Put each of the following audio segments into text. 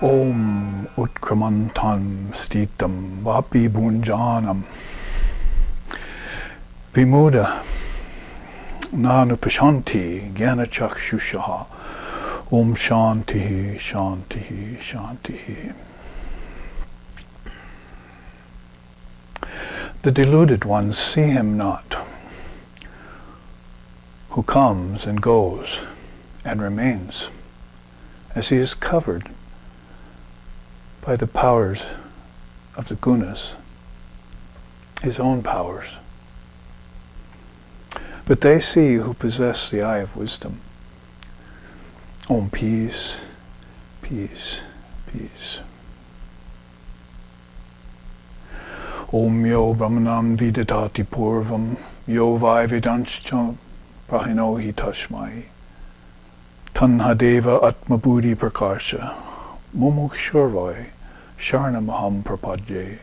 Om Utkramantam Stitam Vapi Bunjanam Vimuda Nanupashanti Gyanachakshushaha Om Shantihi Shantihi Shantihi. The deluded ones see him not, who comes and goes and remains, as he is covered by the powers of the gunas, his own powers. But they see who possess the eye of wisdom. Om, peace, peace, peace. Om yo brahmanam viditati purvam yo vai vedancham prahinohi tashmai tanhadeva atmabuddhi prakasha mumukshurvai sharnamaham prapadye.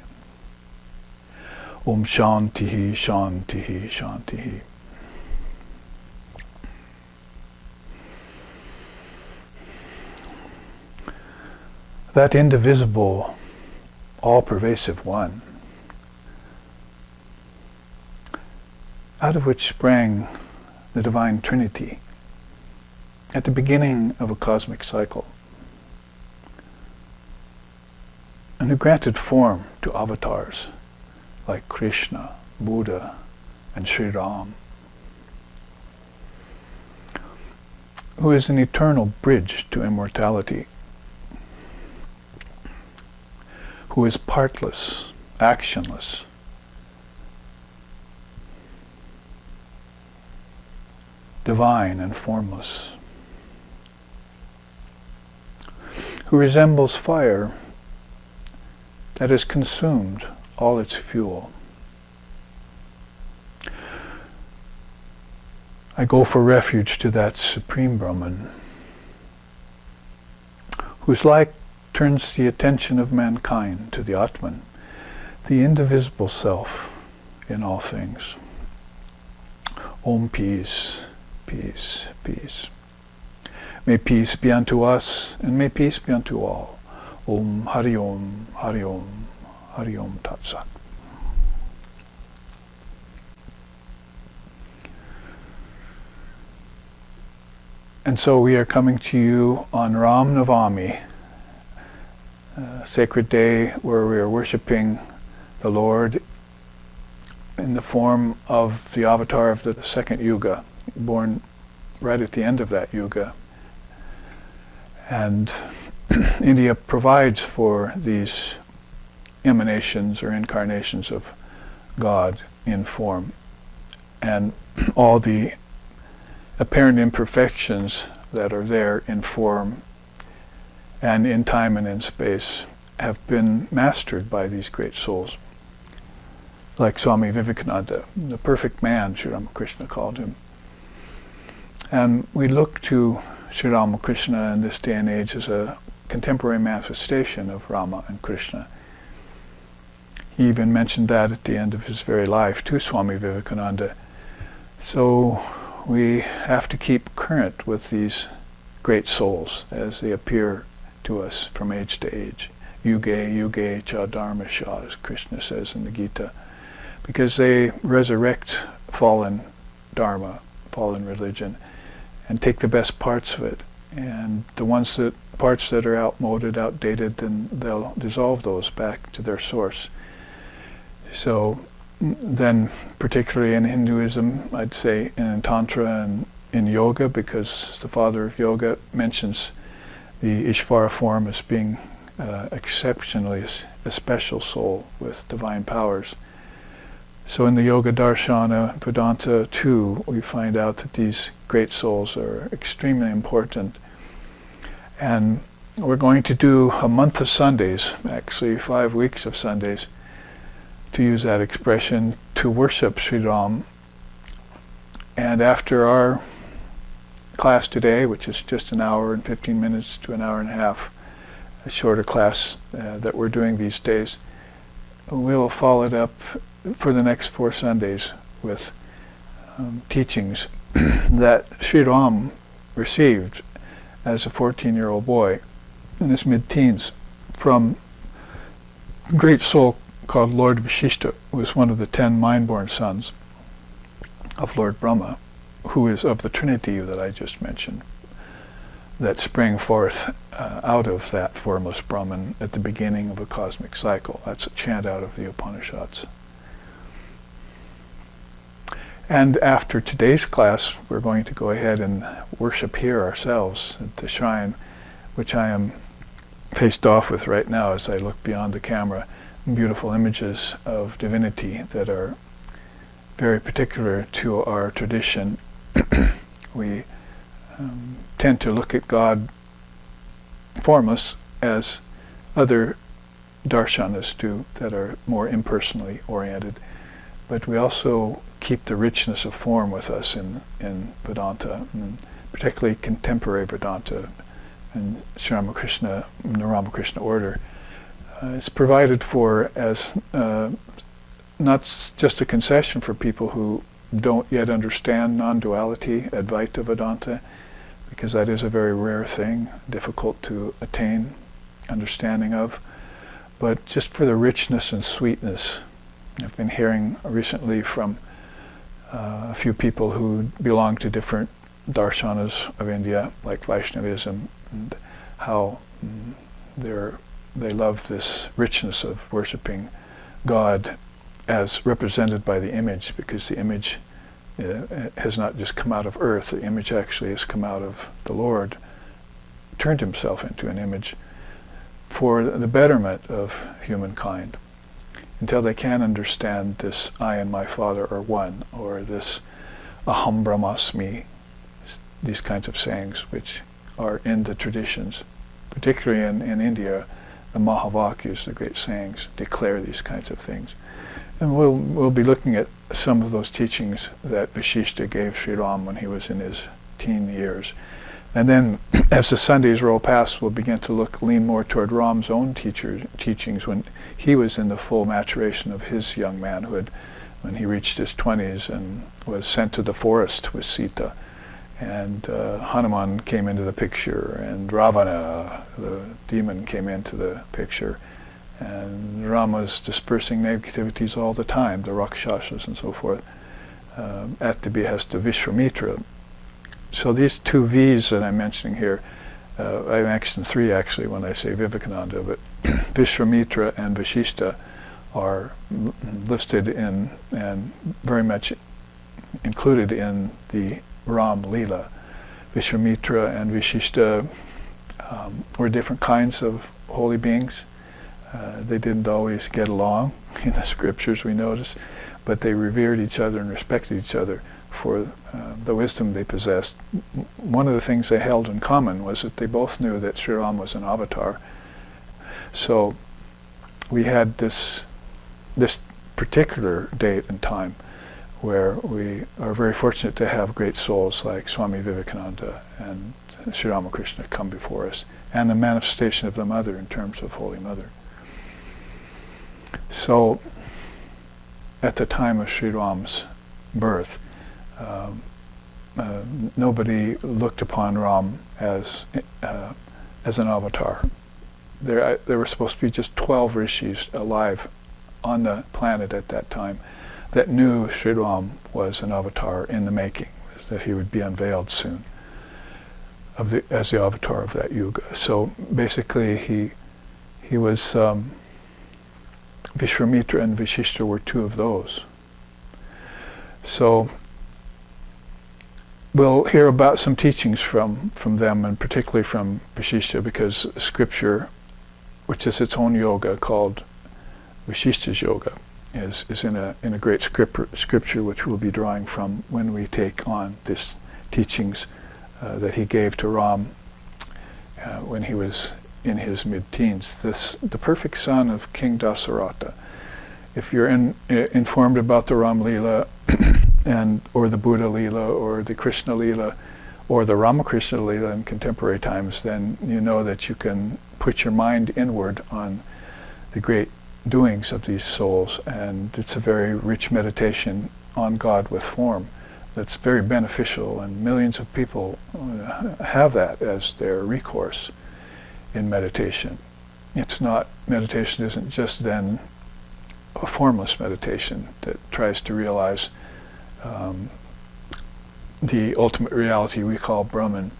Om shantihi shantihi shantihi. That indivisible, all-pervasive one, out of which sprang the Divine Trinity at the beginning of a cosmic cycle, and who granted form to avatars like Krishna, Buddha, and Sri Ram, who is an eternal bridge to immortality, who is partless, actionless, divine and formless, who resembles fire that has consumed all its fuel. I go for refuge to that Supreme Brahman, whose light turns the attention of mankind to the Atman, the indivisible self in all things. Om, peace, peace, peace. May peace be unto us, and may peace be unto all. Om, Hari Om, Hari Om, Hari Om Tat Sat. And so we are coming to you on Ram Navami, a sacred day where we are worshiping the Lord in the form of the avatar of the second Yuga, born right at the end of that Yuga. And India provides for these emanations or incarnations of God in form. And all the apparent imperfections that are there in form and in time and in space have been mastered by these great souls. Like Swami Vivekananda, the perfect man, Sri Ramakrishna called him. And we look to Sri Ramakrishna in this day and age as a contemporary manifestation of Rama and Krishna. He even mentioned that at the end of his very life to Swami Vivekananda. So we have to keep current with these great souls as they appear to us from age to age. Yuge, yuge cha dharma sha, as Krishna says in the Gita, because they resurrect fallen dharma, fallen religion, and take the best parts of it. And the parts that are outmoded, outdated, then they'll dissolve those back to their source. So then, particularly in Hinduism, I'd say in Tantra and in yoga, because the father of yoga mentions the Ishvara form as being exceptionally a special soul with divine powers. So in the Yoga Darshana, Vedanta too, we find out that these great souls are extremely important. And we're going to do a month of Sundays, actually 5 weeks of Sundays, to use that expression, to worship Sri Ram. And after our class today, which is just an hour and 15 minutes to an hour and a half, a shorter class that we're doing these days, we'll follow it up for the next 4 Sundays with teachings that Sri Ram received as a 14-year-old boy in his mid-teens, from a great soul called Lord Vasishtha, who was one of the 10 mind-born sons of Lord Brahma, who is of the Trinity that I just mentioned, that sprang forth out of that formless Brahman at the beginning of a cosmic cycle. That's a chant out of the Upanishads. And after today's class, we're going to go ahead and worship here ourselves at the shrine, which I am faced off with right now as I look beyond the camera. Beautiful images of divinity that are very particular to our tradition. We tend to look at God formless as other darshanas do that are more impersonally oriented, but we also keep the richness of form with us in Vedanta, and particularly contemporary Vedanta and Sri Ramakrishna, in the Ramakrishna order. It's provided for as not just a concession for people who don't yet understand non-duality, Advaita Vedanta, because that is a very rare thing, difficult to attain understanding of, but just for the richness and sweetness. I've been hearing recently from a few people who belong to different darshanas of India, like Vaishnavism, and how they love this richness of worshipping God as represented by the image, because the image has not just come out of earth, the image actually has come out of the Lord, turned himself into an image for the betterment of humankind, until they can understand this I and my Father are one, or this Aham Brahmasmi, these kinds of sayings which are in the traditions, particularly in India. The Mahavakyas, the great sayings, declare these kinds of things. And we'll be looking at some of those teachings that Vasishtha gave Sri Ram when he was in his teen years. And then, as the Sundays roll past, we'll begin to lean more toward Ram's own teachings when he was in the full maturation of his young manhood, when he reached his 20s and was sent to the forest with Sita. And Hanuman came into the picture, and Ravana, the demon, came into the picture. And Rama's dispersing negativities all the time, the Rakshasas and so forth, at the behest of Vishwamitra. So these two V's that I'm mentioning here, I mentioned three actually when I say Vivekananda, but Vishwamitra and Vasishtha are listed in and very much included in the Ram Leela. Vishwamitra and Vasishtha were different kinds of holy beings. They didn't always get along in the scriptures, we notice, but they revered each other and respected each other for the wisdom they possessed. One of the things they held in common was that they both knew that Sri Ram was an avatar. So we had this particular date and time where we are very fortunate to have great souls like Swami Vivekananda and Sri Ramakrishna come before us, and the manifestation of the Mother in terms of Holy Mother. So, at the time of Sri Ram's birth, nobody looked upon Ram as an avatar. There were supposed to be just 12 rishis alive on the planet at that time that knew Sri Ram was an avatar in the making, that he would be unveiled soon as the avatar of that yuga. So basically he was Vishwamitra and Vasishtha were two of those. So we'll hear about some teachings from them, and particularly from Vasishtha, because scripture, which is its own yoga called Vasishtha's Yoga, is in a great scripture which we'll be drawing from when we take on this teachings that he gave to Ram when he was in his mid-teens. The perfect son of King Dasaratha. If you're informed about the Ram Leela or the Buddha Leela or the Krishna Leela or the Ramakrishna Leela in contemporary times, then you know that you can put your mind inward on the great doings of these souls, and it's a very rich meditation on God with form that's very beneficial, and millions of people have that as their recourse in meditation. Meditation isn't just then a formless meditation that tries to realize the ultimate reality we call Brahman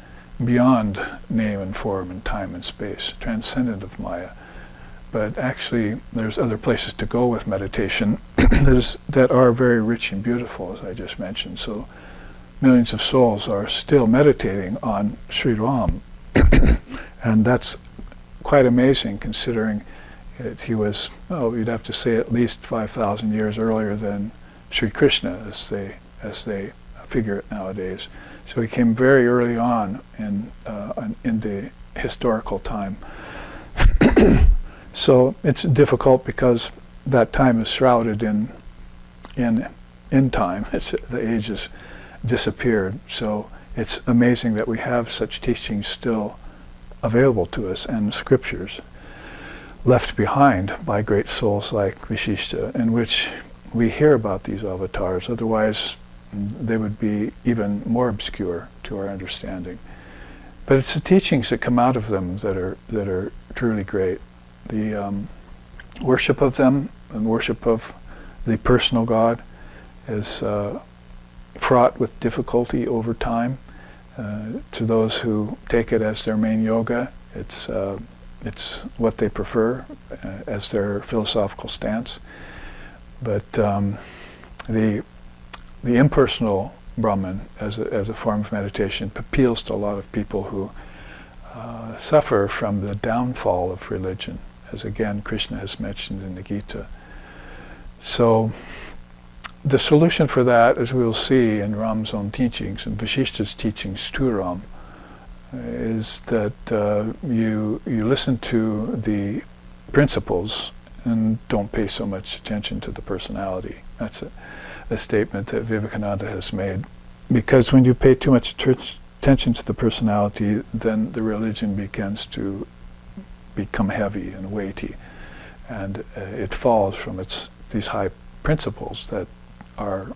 beyond name and form and time and space, transcendent of Maya. But actually there's other places to go with meditation that are very rich and beautiful, as I just mentioned. So millions of souls are still meditating on Sri Ram. And that's quite amazing, considering that he was, you'd have to say at least 5,000 years earlier than Sri Krishna, as they figure it nowadays. So he came very early on in the historical time. So it's difficult because that time is shrouded in time. The age has disappeared. So it's amazing that we have such teachings still available to us, and scriptures left behind by great souls like Vasishtha, in which we hear about these avatars. Otherwise they would be even more obscure to our understanding. But it's the teachings that come out of them that are truly great. The worship of them and worship of the personal God is fraught with difficulty over time. To those who take it as their main yoga, it's what they prefer as their philosophical stance. But the impersonal Brahman as a form of meditation appeals to a lot of people who suffer from the downfall of religion, as again Krishna has mentioned in the Gita. So the solution for that, as we will see in Ram's own teachings and Vasishtha's teachings to Ram, is that you listen to the principles and don't pay so much attention to the personality. That's a statement that Vivekananda has made. Because when you pay too much attention to the personality, then the religion begins to become heavy and weighty, and it falls from these high principles that are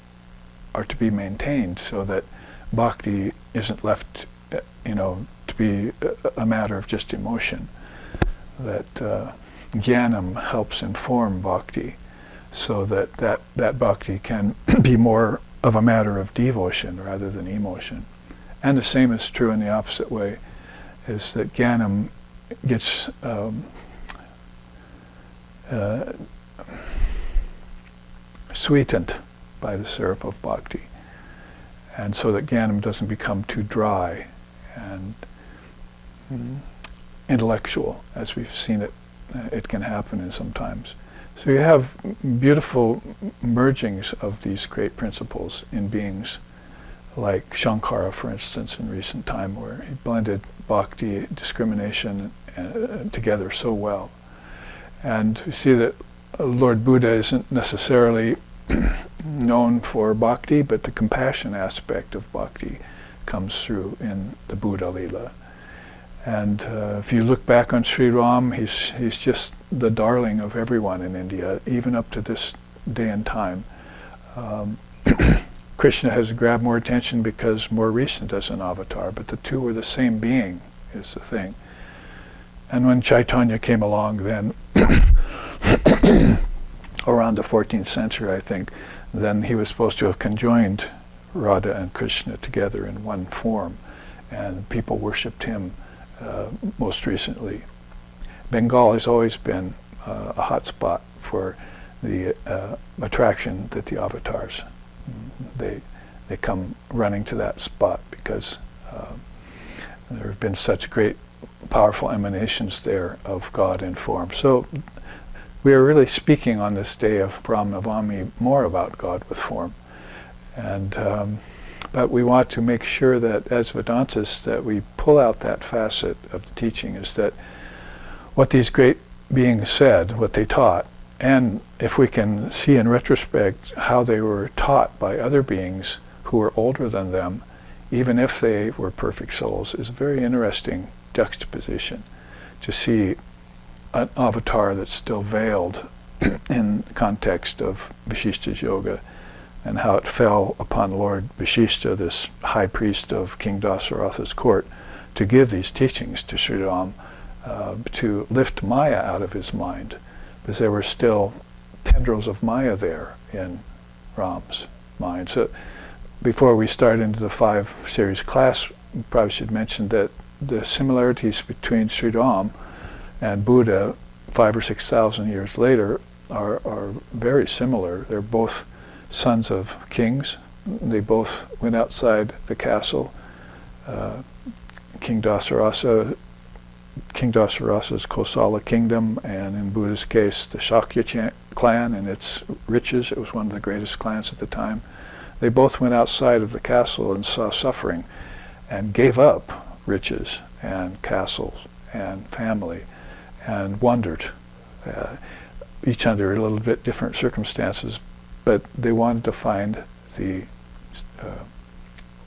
to be maintained, so that bhakti isn't left to be a matter of just emotion. That jnanam helps inform bhakti, so that bhakti can be more of a matter of devotion rather than emotion. And the same is true in the opposite way, is that jnanam gets sweetened by the syrup of bhakti, and so that jnanam doesn't become too dry and intellectual, as we've seen it can happen in sometimes. So you have beautiful mergings of these great principles in beings like Shankara, for instance, in recent time, where he blended bhakti, discrimination together so well. And we see that Lord Buddha isn't necessarily known for bhakti, but the compassion aspect of bhakti comes through in the Buddha Lila. And if you look back on Sri Ram, he's just the darling of everyone in India, even up to this day and time. Krishna has grabbed more attention because more recent as an avatar, but the two were the same being, is the thing. And when Chaitanya came along then, around the 14th century, I think, then he was supposed to have conjoined Radha and Krishna together in one form, and people worshipped him most recently. Bengal has always been a hot spot for the attraction that the avatars, they come running to that spot because there have been such great powerful emanations there of God in form. So we are really speaking on this day of Brahmanavami more about God with form. And but we want to make sure that as Vedantists that we pull out that facet of the teaching, is that what these great beings said, what they taught, and if we can see in retrospect how they were taught by other beings who were older than them, even if they were perfect souls, is a very interesting juxtaposition to see an avatar that's still veiled in context of Vasishtha's yoga, and how it fell upon Lord Vasishtha, this high priest of King Dasaratha's court, to give these teachings to Sri Ram to lift Maya out of his mind, because there were still tendrils of Maya there in Ram's mind. So before we start into the 5 series class, we probably should mention that the similarities between Sri Ram and Buddha 5,000 or 6,000 years later are very similar. They're both sons of kings. They both went outside the castle. King Dasaratha's Kosala kingdom, and in Buddha's case, the Shakya clan and its riches. It was one of the greatest clans at the time. They both went outside of the castle and saw suffering and gave up riches and castles and family and wandered, each under a little bit different circumstances, but they wanted to find the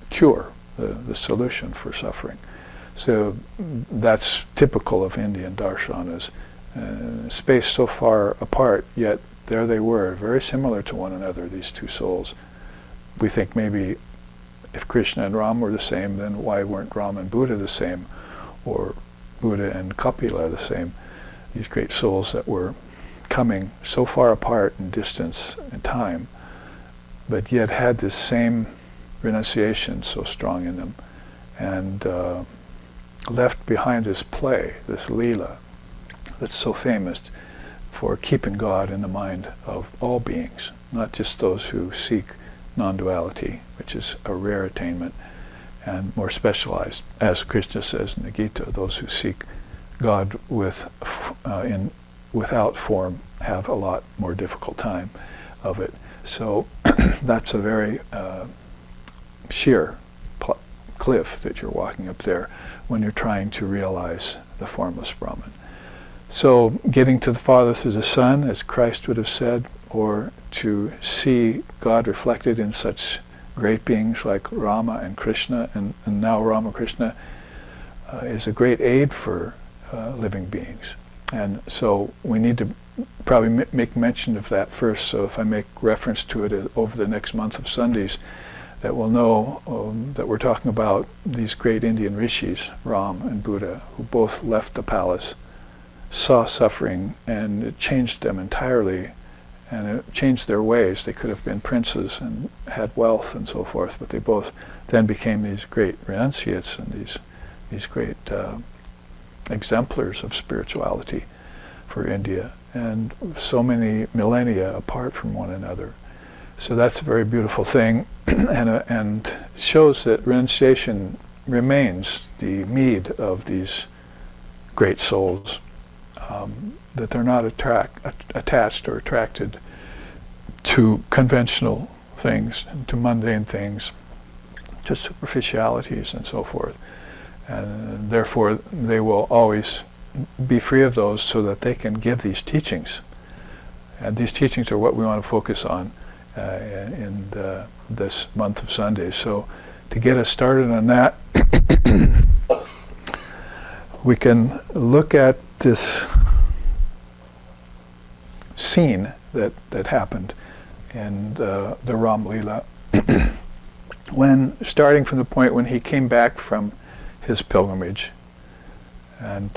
cure, the solution for suffering. So that's typical of Indian darshanas. Spaced so far apart, yet there they were, very similar to one another, these two souls. We think maybe if Krishna and Ram were the same, then why weren't Ram and Buddha the same, or Buddha and Kapila the same? These great souls that were coming so far apart in distance and time, but yet had this same renunciation so strong in them, and left behind this play, this Leela, that's so famous for keeping God in the mind of all beings, not just those who seek non-duality, which is a rare attainment, and more specialized, as Krishna says in the Gita, those who seek God without form have a lot more difficult time of it. So that's a very sheer cliff that you're walking up there when you're trying to realize the formless Brahman. So getting to the Father through the Son, as Christ would have said, or to see God reflected in such great beings like Rama and Krishna, and now Ramakrishna, is a great aid for living beings. And so we need to probably make mention of that first, so if I make reference to it over the next month of Sundays, that we'll know that we're talking about these great Indian rishis, Ram and Buddha, who both left the palace, saw suffering, and it changed them entirely, and it changed their ways. They could have been princes and had wealth and so forth, but they both then became these great renunciates and these great exemplars of spirituality for India, and so many millennia apart from one another. So that's a very beautiful thing, and shows that renunciation remains the meed of these great souls, that they're not attached or attracted to conventional things, to mundane things, to superficialities and so forth. And therefore they will always be free of those so that they can give these teachings. And these teachings are what we want to focus on in this month of Sundays. So to get us started on that, we can look at this scene that happened in the Ram Leela, when starting from the point when he came back from his pilgrimage, and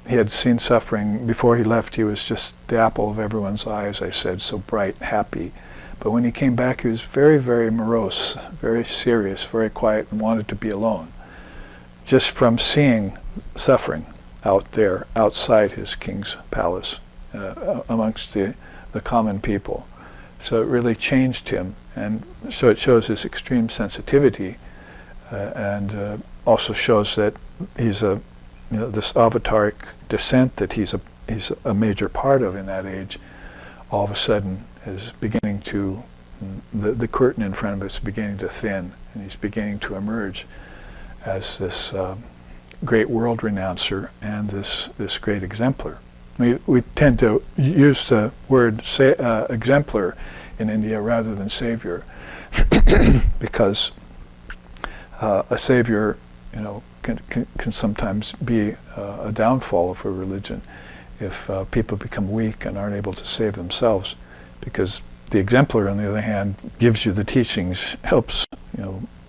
he had seen suffering. Before he left, he was just the apple of everyone's eye, as I said, so bright, happy. But when he came back, he was very, very morose, very serious, very quiet, and wanted to be alone, just from seeing suffering out there, outside his king's palace, amongst the common people. So it really changed him, and so it shows his extreme sensitivity, and also shows that he's this avataric descent that he's a major part of in that age, all of a sudden is beginning to, the curtain in front of us is beginning to thin, and he's beginning to emerge as this great world renouncer and this great exemplar. We tend to use the word exemplar in India rather than savior, because a savior, can sometimes be a downfall of a religion if people become weak and aren't able to save themselves. Because the exemplar, on the other hand, gives you the teachings, helps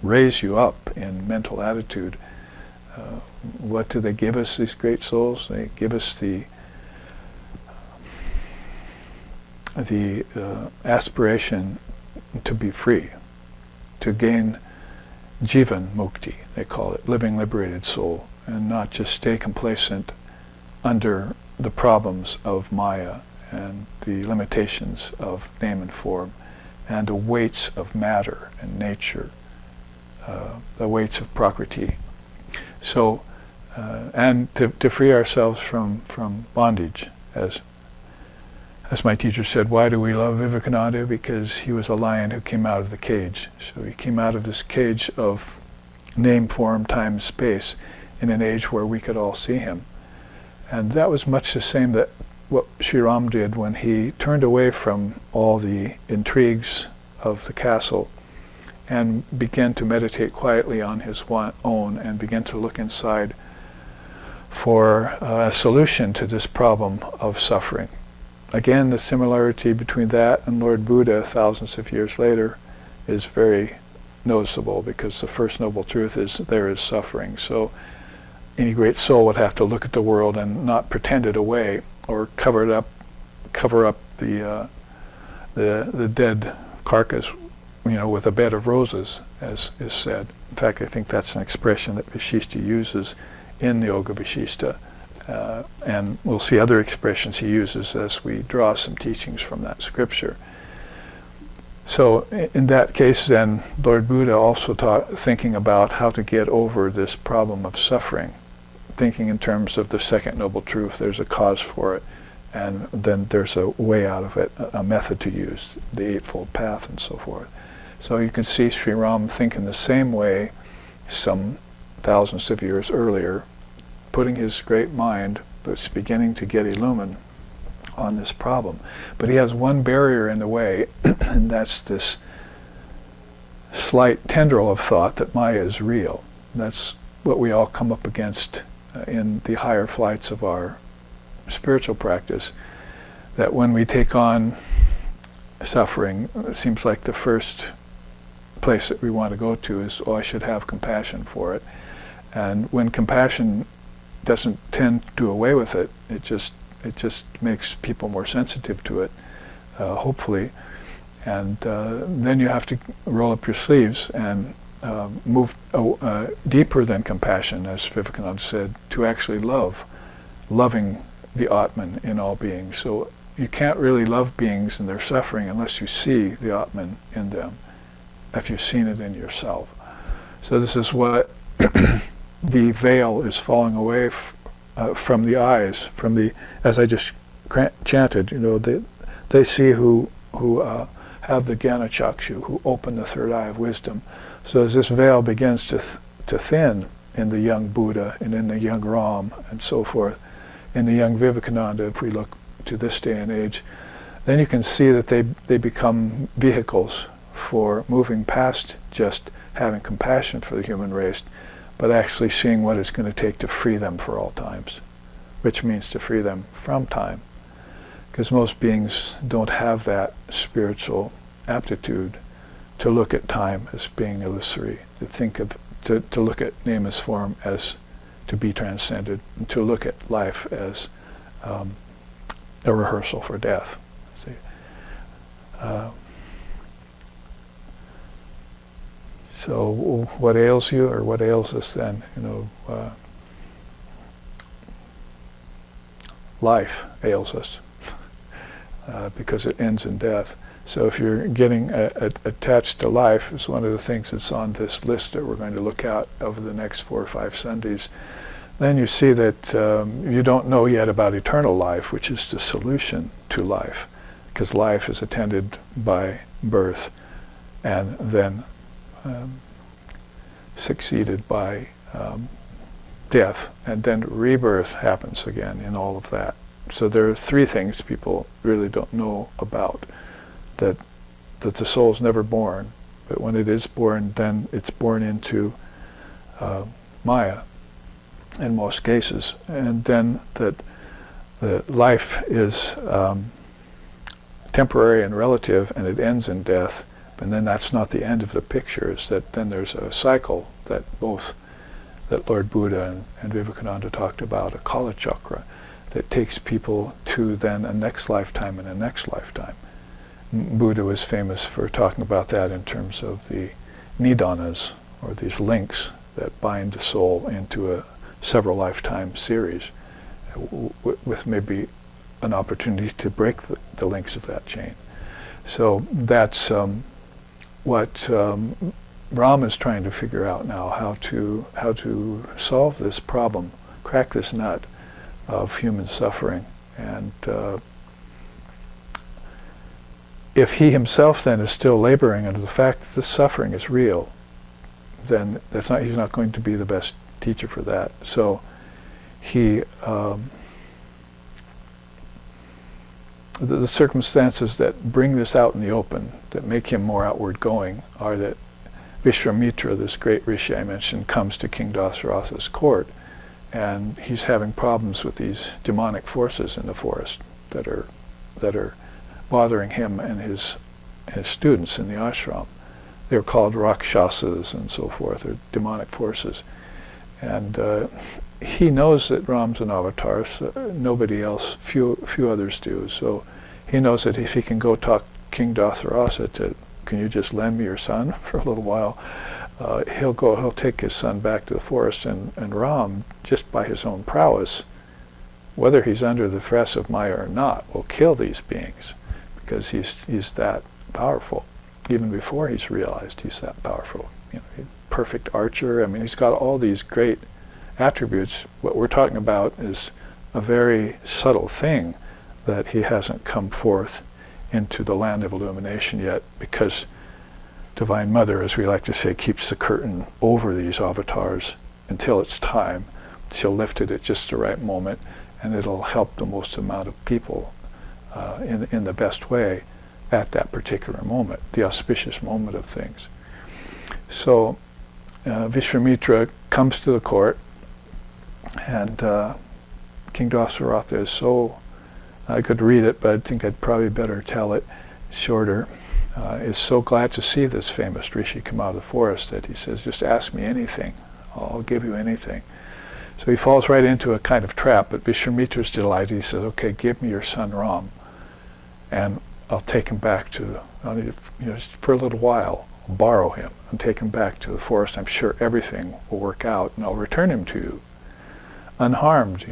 raise you up in mental attitude, what do they give us, these great souls? They give us the aspiration to be free, to gain jivan mukti, they call it, living liberated soul, and not just stay complacent under the problems of Maya and the limitations of name and form and the weights of matter and nature, the weights of Prakriti. So, and to free ourselves from bondage, as my teacher said, why do we love Vivekananda? Because he was a lion who came out of the cage. So he came out of this cage of name, form, time, space in an age where we could all see him. And that was much the same that what Sri Ram did when he turned away from all the intrigues of the castle and began to meditate quietly on his own and began to look inside for a solution to this problem of suffering. Again, the similarity between that and Lord Buddha thousands of years later is very noticeable, because the first noble truth is there is suffering. So any great soul would have to look at the world and not pretend it away or cover up the dead carcass, with a bed of roses, as is said. In fact, I think that's an expression that Vasishtha uses in the Yoga Vasishtha. And we'll see other expressions he uses as we draw some teachings from that scripture. So in that case then, Lord Buddha also thinking about how to get over this problem of suffering, thinking in terms of the second noble truth, there's a cause for it, and then there's a way out of it, a method to use, the Eightfold Path and so forth. So you can see Sri Ram think in the same way some thousands of years earlier, putting his great mind, that's beginning to get illumined on this problem. But he has one barrier in the way, and that's this slight tendril of thought that Maya is real. That's what we all come up against in the higher flights of our spiritual practice, that when we take on suffering, it seems like the first place that we want to go to is, I should have compassion for it. And when compassion doesn't tend to do away with it, it just makes people more sensitive to it, hopefully. And then you have to roll up your sleeves and move deeper than compassion, as Vivekananda said, to actually loving the Atman in all beings. So you can't really love beings and their suffering unless you see the Atman in them, if you've seen it in yourself. So this is what the veil is falling away from the eyes, from the, as I just chanted, they see who have the Jnana Chakshu, who open the third eye of wisdom. So as this veil begins to thin in the young Buddha and in the young Ram and so forth, in the young Vivekananda, if we look to this day and age, then you can see that they become vehicles for moving past just having compassion for the human race, but actually seeing what it's going to take to free them for all times, which means to free them from time. Because most beings don't have that spiritual aptitude to look at time as being illusory, to look at name as form as to be transcended, and to look at life as a rehearsal for death. See? So what ails you, or what ails us then? Life ails us because it ends in death. So if you're getting attached to life, is one of the things that's on this list that we're going to look at over the next 4 or 5 Sundays, then you see that you don't know yet about eternal life, which is the solution to life, because life is attended by birth and then succeeded by death, and then rebirth happens again in all of that. So there are 3 things people really don't know about, that the soul's never born, but when it is born, then it's born into Maya in most cases, and then that life is temporary and relative, and it ends in death. And then that's not the end of the picture, is that then there's a cycle that both that Lord Buddha and Vivekananda talked about, a Kala Chakra, that takes people to then a next lifetime and a next lifetime. Buddha was famous for talking about that in terms of the nidanas, or these links that bind the soul into a several lifetime series, with maybe an opportunity to break the links of that chain. So that's what Ram is trying to figure out now, how to solve this problem, crack this nut of human suffering. And if he himself then is still laboring under the fact that this suffering is real, then he's not going to be the best teacher for that. So he the circumstances that bring this out in the open, that make him more outward going, are that Vishwamitra, this great rishi I mentioned, comes to King Dasaratha's court, and he's having problems with these demonic forces in the forest that are bothering him and his students in the ashram. They're called Rakshasas and so forth. They're demonic forces. And he knows that Ram's an avatar, so nobody else, few others do. So he knows that if he can go talk King Dasaratha to, can you just lend me your son for a little while, he'll take his son back to the forest, and Ram, just by his own prowess, whether he's under the threats of Maya or not, will kill these beings, because he's that powerful. Even before he's realized he's that powerful. You know, he's a perfect archer. I mean, he's got all these great attributes. What we're talking about is a very subtle thing, that he hasn't come forth into the land of illumination yet, because Divine Mother, as we like to say, keeps the curtain over these avatars until it's time. She'll lift it at just the right moment, and it'll help the most amount of people in the best way at that particular moment, the auspicious moment of things. So Vishwamitra comes to the court, and King Dasaratha is so, I could read it, but I think I'd probably better tell it shorter, is so glad to see this famous rishi come out of the forest that he says, just ask me anything, I'll give you anything. So he falls right into a kind of trap, but Vishwamitra's delighted. He says, okay, give me your son Ram, and I'll take him back to, just for a little while, I'll borrow him and take him back to the forest. I'm sure everything will work out, and I'll return him to you, unharmed,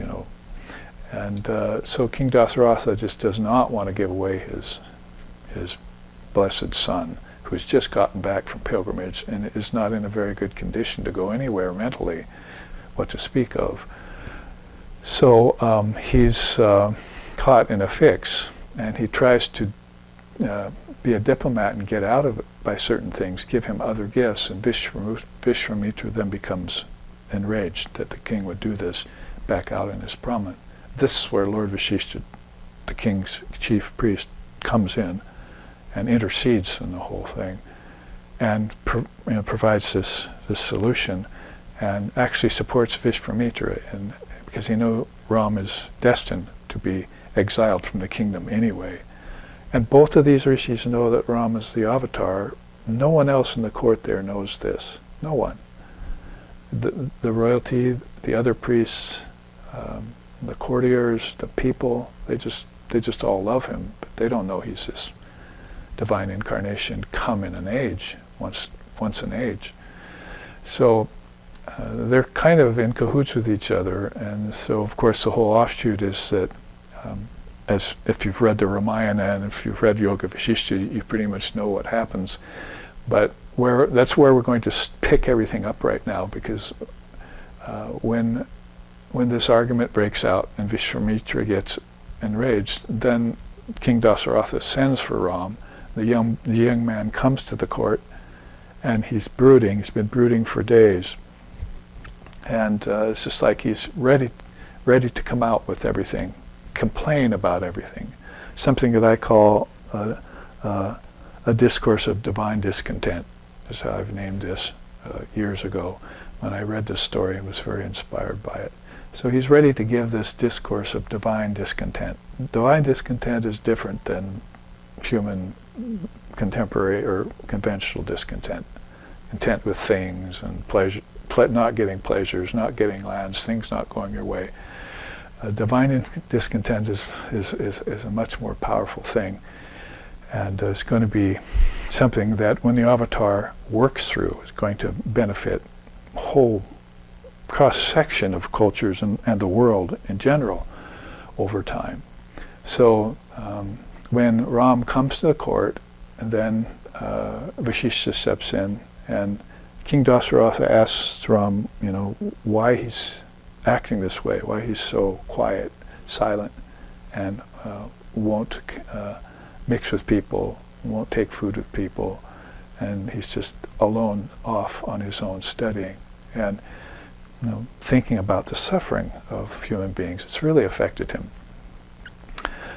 And so King Dasaratha just does not want to give away his blessed son, who's just gotten back from pilgrimage and is not in a very good condition to go anywhere mentally, what to speak of. So he's caught in a fix, and he tries to be a diplomat and get out of it by certain things, give him other gifts, and Vishwamitra then becomes enraged that the king would do this, back out in his Brahman. This is where Lord Vasishtha, the king's chief priest, comes in and intercedes in the whole thing, and provides this solution, and actually supports Vishwamitra, and because he knows Ram is destined to be exiled from the kingdom anyway. And both of these rishis know that Ram is the avatar. No one else in the court there knows this. No one. The royalty, the other priests, the courtiers, the people, they just all love him, but they don't know he's this divine incarnation come in an age, once an age. So they're kind of in cahoots with each other, and so of course the whole offshoot is that as if you've read the Ramayana and if you've read Yoga Vasishtha, you pretty much know what happens. But that's where we're going to pick everything up right now, because when this argument breaks out and Vishwamitra gets enraged, then King Dasaratha sends for Ram. The young man comes to the court, and he's brooding. He's been brooding for days, and it's just like he's ready to come out with everything, complain about everything. Something that I call a discourse of divine discontent, is how I've named this years ago. When I read this story, I was very inspired by it. So he's ready to give this discourse of divine discontent. Divine discontent is different than human contemporary or conventional discontent. Content with things and not getting pleasures, not getting lands, things not going your way. Divine discontent is a much more powerful thing, and it's going to be something that when the avatar works through is going to benefit a whole cross-section of cultures and the world in general over time. So when Ram comes to the court, and then Vasishtha steps in, and King Dasaratha asks Ram, why he's acting this way, why he's so quiet, silent, and won't mix with people, won't take food with people, and he's just alone off on his own studying. And thinking about the suffering of human beings, it's really affected him.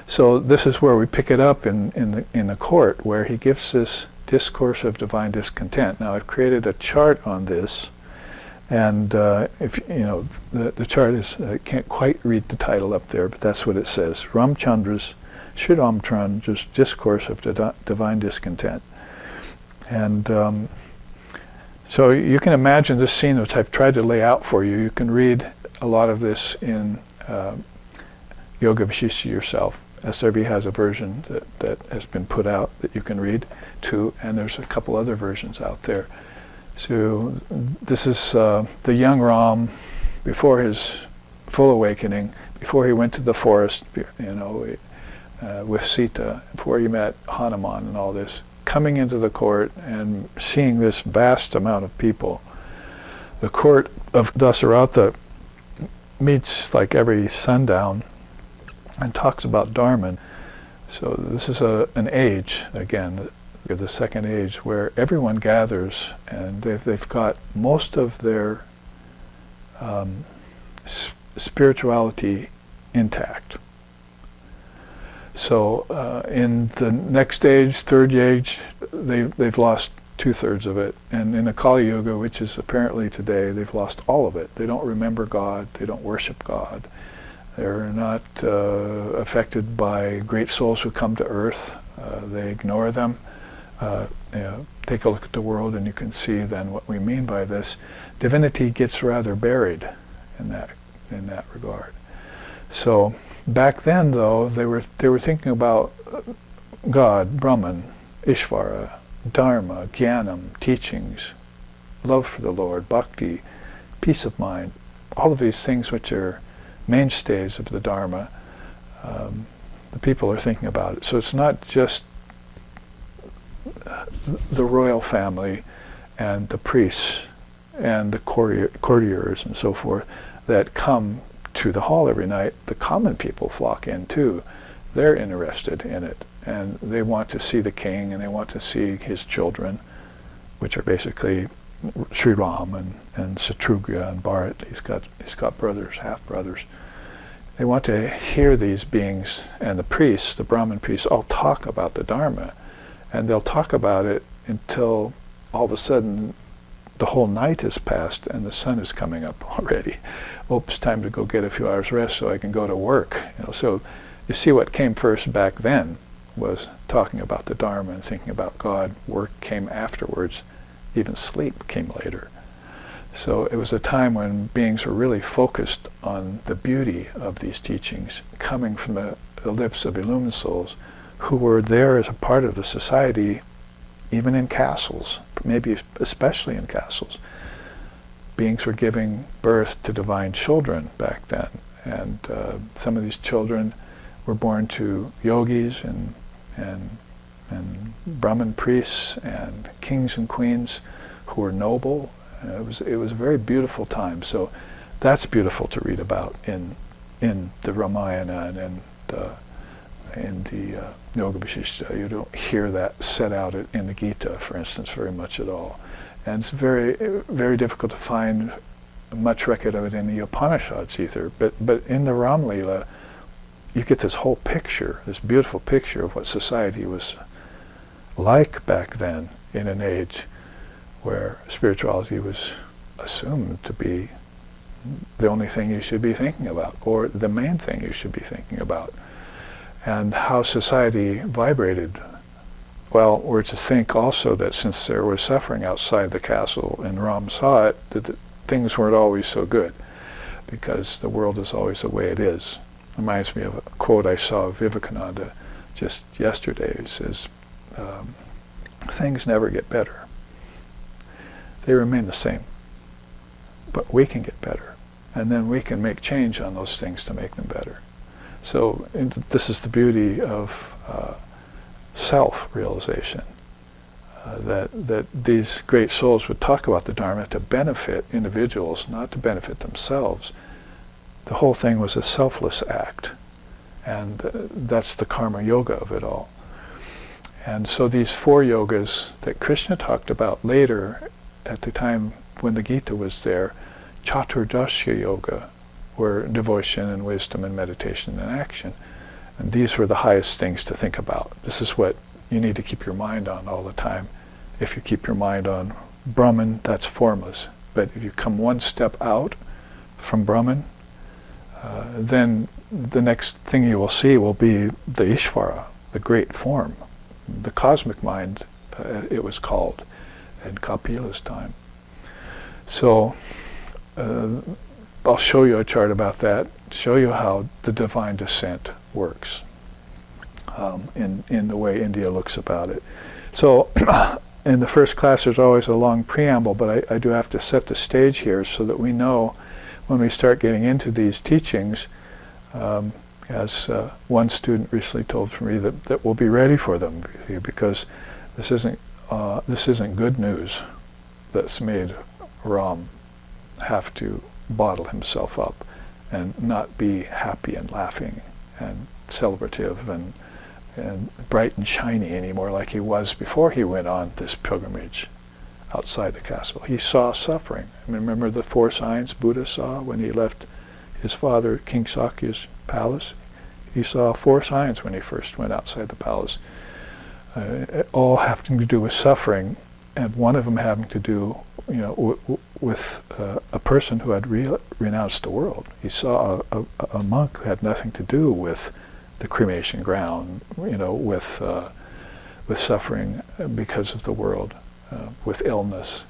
So this is where we pick it up in the court, where he gives this discourse of divine discontent. Now I've created a chart on this, and if the chart is, I can't quite read the title up there, but that's what it says: Sri Ramachandra's Discourse of Divine Discontent. And so you can imagine this scene which I've tried to lay out for you. You can read a lot of this in Yoga Vasishtha yourself. SRV has a version that has been put out that you can read too, and there's a couple other versions out there. So this is the young Ram before his full awakening, before he went to the forest, with Sita, before he met Hanuman and all this, coming into the court and seeing this vast amount of people. The court of Dasaratha meets like every sundown and talks about Dharma. So this is an age, again, the second age, where everyone gathers, and they've got most of their spirituality intact. So in the next age, third age, they've lost 2/3 of it. And in the Kali Yuga, which is apparently today, they've lost all of it. They don't remember God, they don't worship God. They're not affected by great souls who come to earth. They ignore them. Take a look at the world and you can see then what we mean by this. Divinity gets rather buried in that regard. So back then, though, they were thinking about God, Brahman, Ishvara, Dharma, Jnanam, teachings, love for the Lord, bhakti, peace of mind, all of these things which are mainstays of the Dharma. The people are thinking about it. So it's not just the royal family and the priests and the courtiers and so forth that come to the hall every night. The common people flock in too. They're interested in it, and they want to see the king, and they want to see his children, which are basically Sri Ram and Satrughna and Bharat. He's got brothers, half brothers. They want to hear these beings, and the priests, the Brahmin priests, all talk about the Dharma, and they'll talk about it until all of a sudden the whole night has passed and the sun is coming up already. Oh, it's time to go get a few hours rest so I can go to work. So you see, what came first back then was talking about the Dharma and thinking about God. Work came afterwards. Even sleep came later. So it was a time when beings were really focused on the beauty of these teachings coming from the lips of illumined souls who were there as a part of the society, even in castles, maybe especially in castles. Beings were giving birth to divine children back then, and some of these children were born to yogis and Brahmin priests and kings and queens who were noble. It was a very beautiful time. So that's beautiful to read about in the Ramayana and in the Yoga Vasishtha. You don't hear that set out in the Gita, for instance, very much at all. And it's very, very difficult to find much record of it in the Upanishads either. But in the Ram Leela, you get this whole picture, this beautiful picture of what society was like back then, in an age where spirituality was assumed to be the only thing you should be thinking about, or the main thing you should be thinking about. And how society vibrated. Well, we're to think also that since there was suffering outside the castle, and Ram saw it, that things weren't always so good, because the world is always the way it is. Reminds me of a quote I saw of Vivekananda just yesterday. It says, things never get better. They remain the same. But we can get better. And then we can make change on those things to make them better. So this is the beauty of self-realization. That these great souls would talk about the Dharma to benefit individuals, not to benefit themselves. The whole thing was a selfless act. And that's the karma yoga of it all. And so these 4 yogas that Krishna talked about later, at the time when the Gita was there, Chaturdasya yoga, were devotion and wisdom and meditation and action. And these were the highest things to think about. This is what you need to keep your mind on all the time. If you keep your mind on Brahman, that's formless. But if you come one step out from Brahman, then the next thing you will see will be the Ishvara, the great form, the cosmic mind, it was called in Kapila's time. So I'll show you a chart about that, show you how the divine descent works in the way India looks about it. So in the first class there's always a long preamble, but I do have to set the stage here so that we know when we start getting into these teachings, as one student recently told me, that we'll be ready for them, because this isn't good news that's made Ram have to bottle himself up and not be happy and laughing and celebrative and bright and shiny anymore like he was before he went on this pilgrimage outside the castle. He saw suffering. I mean, remember the 4 signs Buddha saw when he left his father, King Sakya's palace? He saw 4 signs when he first went outside the palace, all having to do with suffering, and one of them having to do, with a person who had renounced the world. He saw a monk who had nothing to do with the cremation ground, with suffering because of the world, with illness.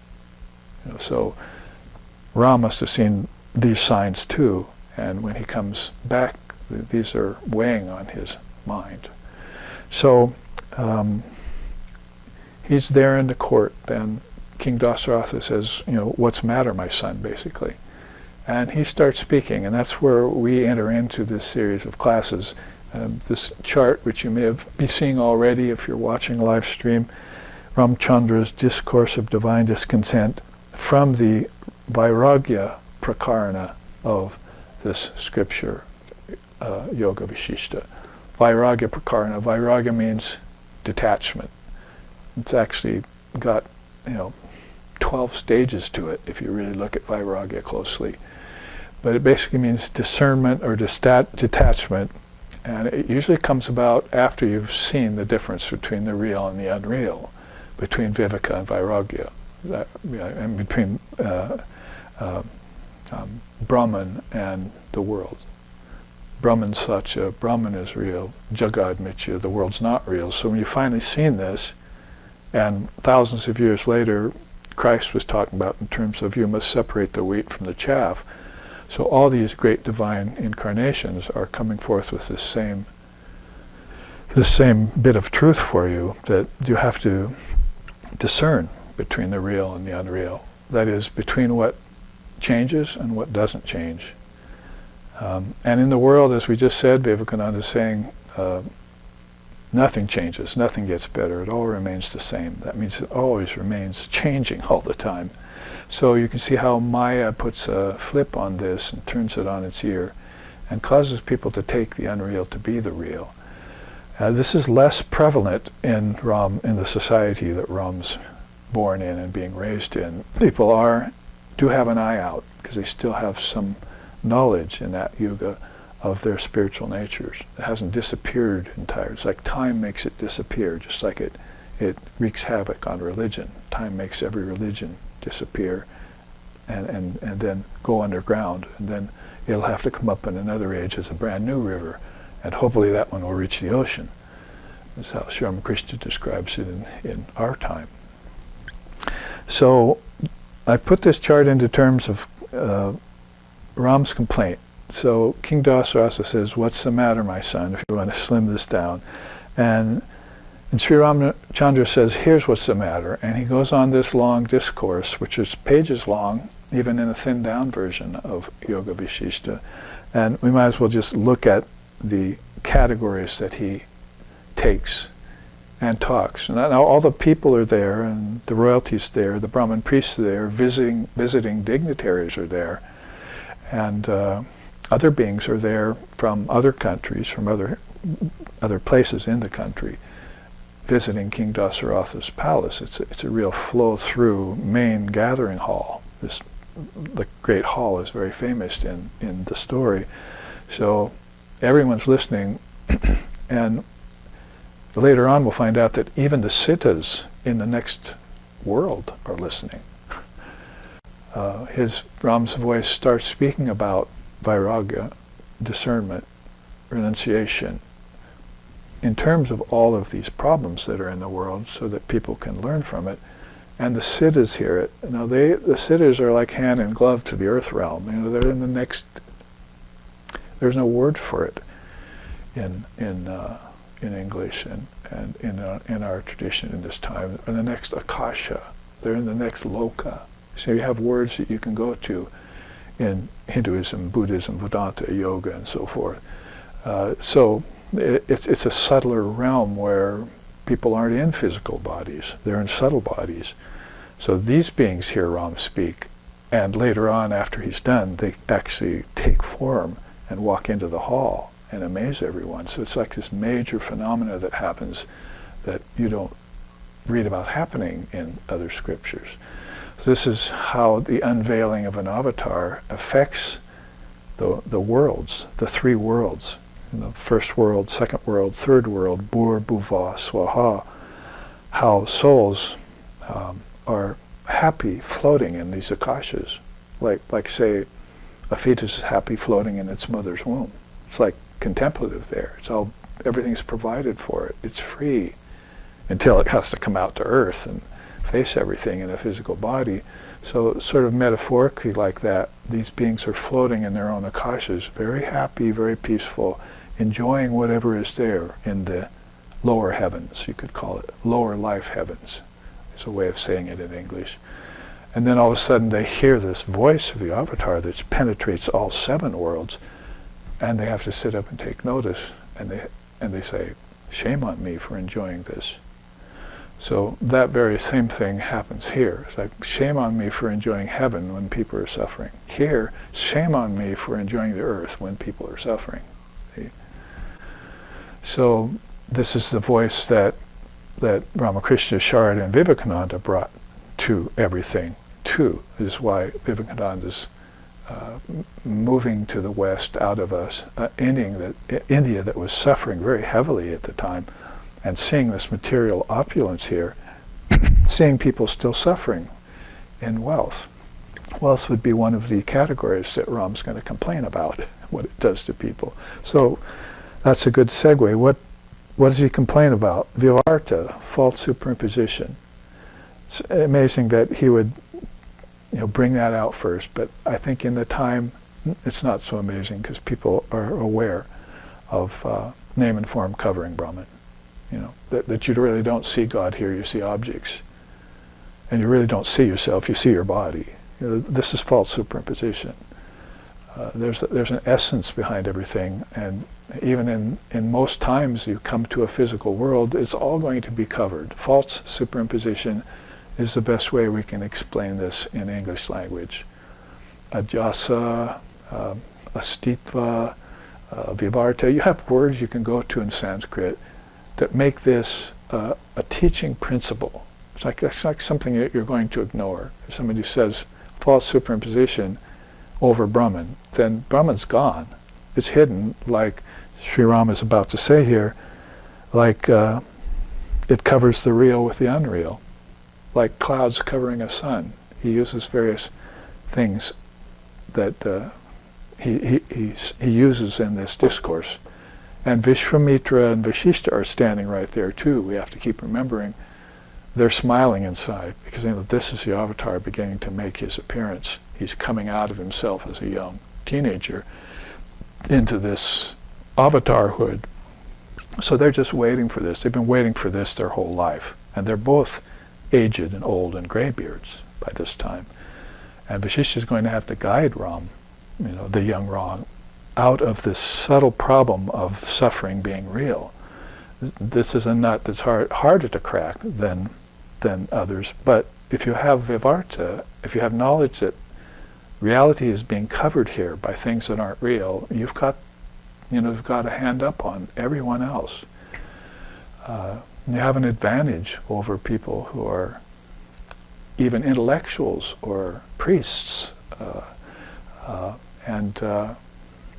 So Ram must have seen these signs too, and when he comes back, these are weighing on his mind. So he's there in the court, and King Dasaratha says, what's the matter, my son, basically. And he starts speaking, and that's where we enter into this series of classes. This chart, which you may be seeing already if you're watching live stream, Ramachandra's Discourse of Divine Discontent, from the Vairagya Prakarana of this scripture, Yoga Vasishtha. Vairagya Prakarana. Vairagya means detachment. It's actually got, 12 stages to it if you really look at Vairagya closely. But it basically means discernment or detachment, and it usually comes about after you've seen the difference between the real and the unreal, between Viveka and Vairagya, and between Brahman and the world. Brahman Satya, Brahman is real, Jagad Mithya, the world's not real. So when you've finally seen this, and thousands of years later, Christ was talking about in terms of you must separate the wheat from the chaff. So all these great divine incarnations are coming forth with this same bit of truth for you, that you have to discern between the real and the unreal. That is, between what changes and what doesn't change. And in the world, as we just said, Vivekananda is saying, nothing changes, nothing gets better, it all remains the same. That means it always remains changing all the time. So you can see how Maya puts a flip on this and turns it on its ear and causes people to take the unreal to be the real. This is less prevalent in the society that Ram's born in and being raised in. People do have an eye out because they still have some knowledge in that yuga of their spiritual natures. It hasn't disappeared entirely. It's like time makes it disappear, just like it wreaks havoc on religion. Time makes every religion disappear and then go underground, and then it'll have to come up in another age as a brand new river, and hopefully that one will reach the ocean. That's how Sri Ramakrishna describes it in our time. So I've put this chart into terms of Ram's complaint. So King Dasaratha says, "What's the matter, my son?" If you want to slim this down, and Sri Ramachandra says, "Here's what's the matter," and he goes on this long discourse, which is pages long, even in a thinned down version of Yoga Vasishtha. And we might as well just look at the categories that he takes and talks. And now all the people are there, and the royalty's there, the Brahmin priests are there, visiting dignitaries are there, and other beings are there from other countries, from other places in the country, visiting King Dasaratha's palace. It's a real flow-through main gathering hall. The great hall is very famous in the story. So everyone's listening, and later on we'll find out that even the Sitas in the next world are listening. Ram's voice starts speaking about vairagya, discernment, renunciation, in terms of all of these problems that are in the world, so that people can learn from it. And the Siddhas hear it. Now the Siddhas are like hand in glove to the earth realm. They're in the next. There's no word for it in English and in our tradition in this time. In the next akasha, they're in the next loka. So you have words that you can go to in Hinduism, Buddhism, Vedanta, yoga, and so forth. So it's a subtler realm where people aren't in physical bodies, they're in subtle bodies. So these beings hear Ram speak, and later on, after he's done, they actually take form and walk into the hall and amaze everyone. So it's like this major phenomena that happens that you don't read about happening in other scriptures. So this is how the unveiling of an avatar affects the worlds, the three worlds. First world, second world, third world, Bhur, Bhuva, Swaha, how souls are happy floating in these akashas. Like say, a fetus is happy floating in its mother's womb. It's like contemplative there. Everything's provided for it. It's free until it has to come out to earth and face everything in a physical body. So sort of metaphorically like that, these beings are floating in their own akashas, very happy, very peaceful, enjoying whatever is there in the lower heavens, you could call it, lower life heavens, is a way of saying it in English. And then all of a sudden they hear this voice of the avatar that penetrates all seven worlds, and they have to sit up and take notice, and they say, "Shame on me for enjoying this." So that very same thing happens here. It's like, shame on me for enjoying heaven when people are suffering. Here, shame on me for enjoying the earth when people are suffering. See? So this is the voice that Ramakrishna, Sharad, and Vivekananda brought to everything, too. This is why Vivekananda's moving to the West out of India that was suffering very heavily at the time, and seeing this material opulence here, seeing people still suffering in wealth. Wealth would be one of the categories that Ram's going to complain about, what it does to people. So that's a good segue. What does he complain about? Vivarta, false superimposition. It's amazing that he would bring that out first, but I think in the time it's not so amazing because people are aware of name and form covering Brahman. That you really don't see God here, you see objects. And you really don't see yourself, you see your body. This is false superimposition. There's an essence behind everything, and even in most times you come to a physical world, it's all going to be covered. False superimposition is the best way we can explain this in English language. Adhyasa, astitva, vivarta. You have words you can go to in Sanskrit that make this a teaching principle. It's like something that you're going to ignore. If somebody says false superimposition over Brahman, then Brahman's gone. It's hidden, like Sri Ram is about to say here, like it covers the real with the unreal, like clouds covering a sun. He uses various things that he uses in this discourse. And Vishwamitra and Vasishtha are standing right there too. We have to keep remembering they're smiling inside because this is the avatar beginning to make his appearance. He's coming out of himself as a young teenager into this avatarhood. So they're just waiting for this. They've been waiting for this their whole life. And they're both aged and old and graybeards by this time. And Vasishtha is going to have to guide Ram, the young Ram, out of this subtle problem of suffering being real. This is a nut that's harder to crack than others. But if you have vivarta, if you have knowledge that reality is being covered here by things that aren't real, you've got a hand up on everyone else. You have an advantage over people who are even intellectuals or priests, and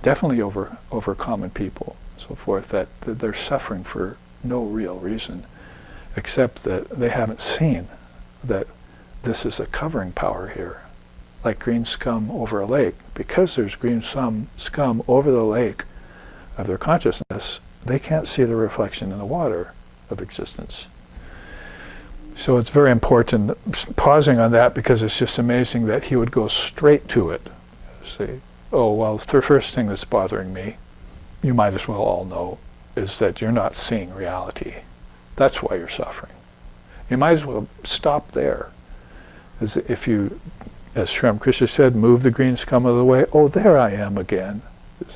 definitely over common people, so forth, that they're suffering for no real reason, except that they haven't seen that this is a covering power here, like green scum over a lake. Because there's green scum over the lake of their consciousness, they can't see the reflection in the water of existence. So it's very important, pausing on that, because it's just amazing that he would go straight to it. Say, oh, well, the first thing that's bothering me, you might as well all know, is that you're not seeing reality. That's why you're suffering. You might as well stop there. As if you, as Sri Ramakrishna said, move the green scum out of the way, oh, there I am again.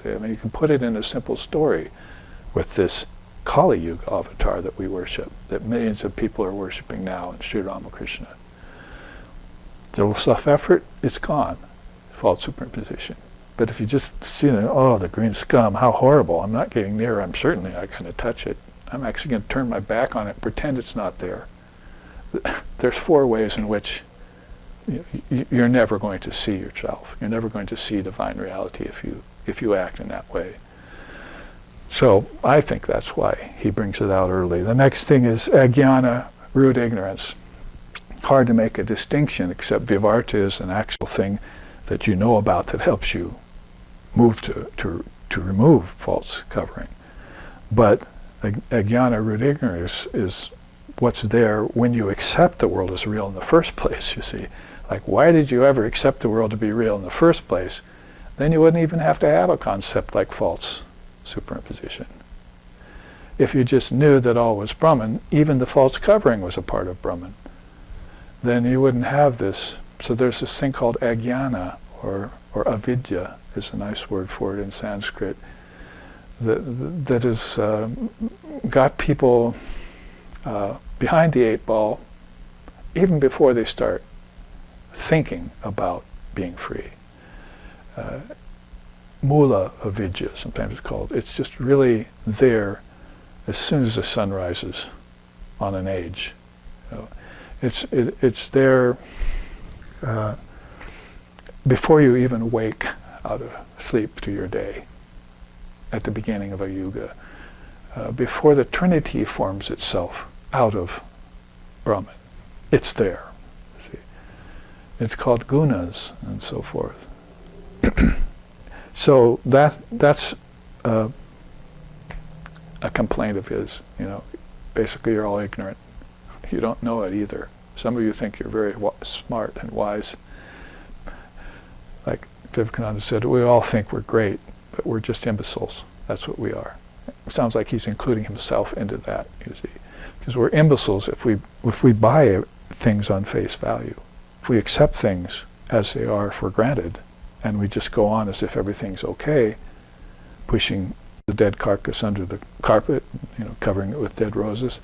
You can put it in a simple story with this Kali Yuga avatar that we worship, that millions of people are worshipping now in Sri Ramakrishna. Little self-effort, it's gone. False superimposition. But if you just see the green scum, how horrible, I'm not getting near, I'm certainly not going to touch it. I'm actually going to turn my back on it, pretend it's not there. There's 4 ways in which you're never going to see yourself. You're never going to see divine reality if you act in that way. So I think that's why he brings it out early. The next thing is ajnana, rude ignorance. Hard to make a distinction, except vivarta is an actual thing that you know about that helps you move to remove false covering. But ajnana, rude ignorance, is what's there when you accept the world as real in the first place, you see. Like, why did you ever accept the world to be real in the first place? Then you wouldn't even have to have a concept like false superimposition. If you just knew that all was Brahman, even the false covering was a part of Brahman, then you wouldn't have this. So there's this thing called ajnana, or avidya is a nice word for it in Sanskrit, that has got people behind the 8 ball even before they start thinking about being free. Mula avidya, sometimes it's called. It's just really there as soon as the sun rises on an age. It's there before you even wake out of sleep to your day, at the beginning of a yuga, before the Trinity forms itself out of Brahman. It's there. See? It's called gunas and so forth. So that's a complaint of his. Basically you're all ignorant. You don't know it either. Some of you think you're very smart and wise. Like Vivekananda said, we all think we're great, but we're just imbeciles. That's what we are. It sounds like he's including himself into that, you see. Because we're imbeciles if we buy things on face value. If we accept things as they are for granted, and we just go on as if everything's okay, pushing the dead carcass under the carpet, covering it with dead roses,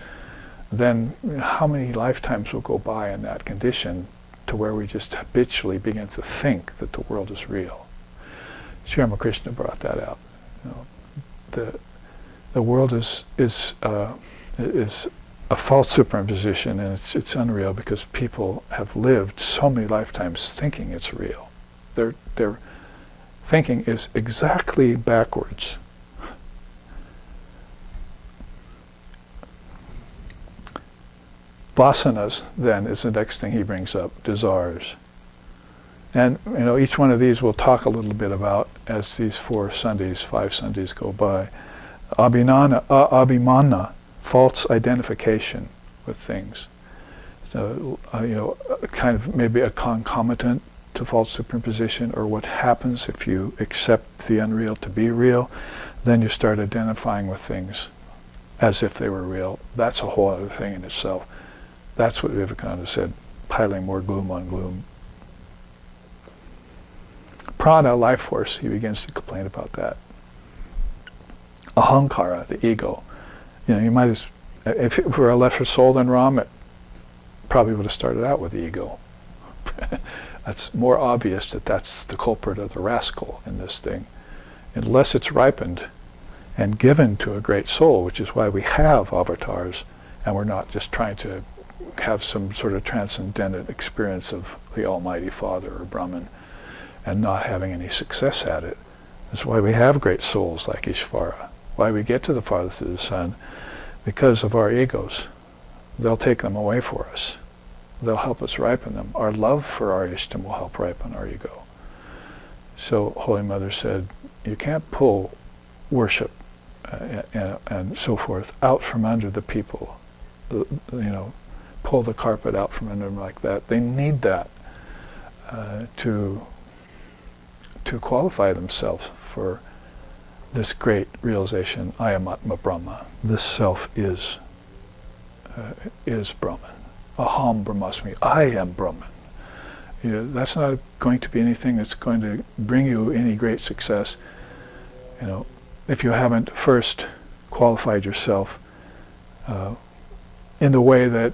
then how many lifetimes will go by in that condition to where we just habitually begin to think that the world is real? Sri Ramakrishna brought that out. The world is a false superimposition, and it's unreal because people have lived so many lifetimes thinking it's real. Their thinking is exactly backwards. Vasanas, then, is the next thing he brings up, desires. And each one of these we'll talk a little bit about as these 5 Sundays go by. Abhimana, false identification with things. So, kind of maybe a concomitant to false superimposition, or what happens if you accept the unreal to be real, then you start identifying with things as if they were real. That's a whole other thing in itself. That's what Vivekananda said, piling more gloom on gloom. Prana, life force, he begins to complain about that. Ahankara, the ego. You might as, if it were a lesser soul than Ram, it probably would have started out with the ego. That's more obvious that that's the culprit of the rascal in this thing. Unless it's ripened and given to a great soul, which is why we have avatars, and we're not just trying to have some sort of transcendent experience of the Almighty Father or Brahman and not having any success at it. That's why we have great souls like Ishvara, why we get to the Father through the Son, because of our egos. They'll take them away for us. They'll help us ripen them. Our love for our Ishtam will help ripen our ego. So Holy Mother said, you can't pull worship and so forth out from under the people. Pull the carpet out from under them like that. They need that to qualify themselves for this great realization, I am Atma Brahma. This self is Brahman. Aham Brahmasmi, I am Brahman. That's not going to be anything that's going to bring you any great success, if you haven't first qualified yourself in the way that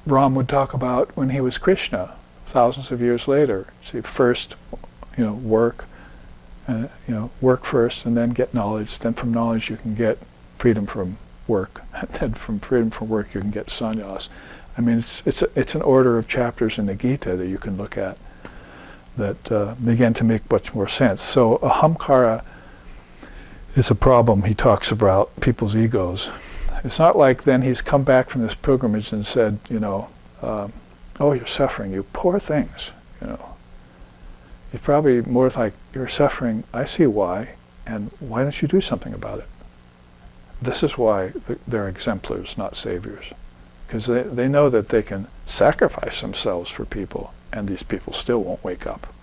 Ram would talk about when he was Krishna, thousands of years later. See, first, work, work first, and then get knowledge. Then from knowledge you can get freedom from work. And then from freedom from work you can get sannyas. I mean, it's an order of chapters in the Gita that you can look at that begin to make much more sense. So ahamkara is a problem he talks about, people's egos. It's not like then he's come back from this pilgrimage and said, oh, you're suffering, you poor things. It's probably more like, you're suffering, I see why, and why don't you do something about it? This is why they're exemplars, not saviors. Because they know that they can sacrifice themselves for people, and these people still won't wake up.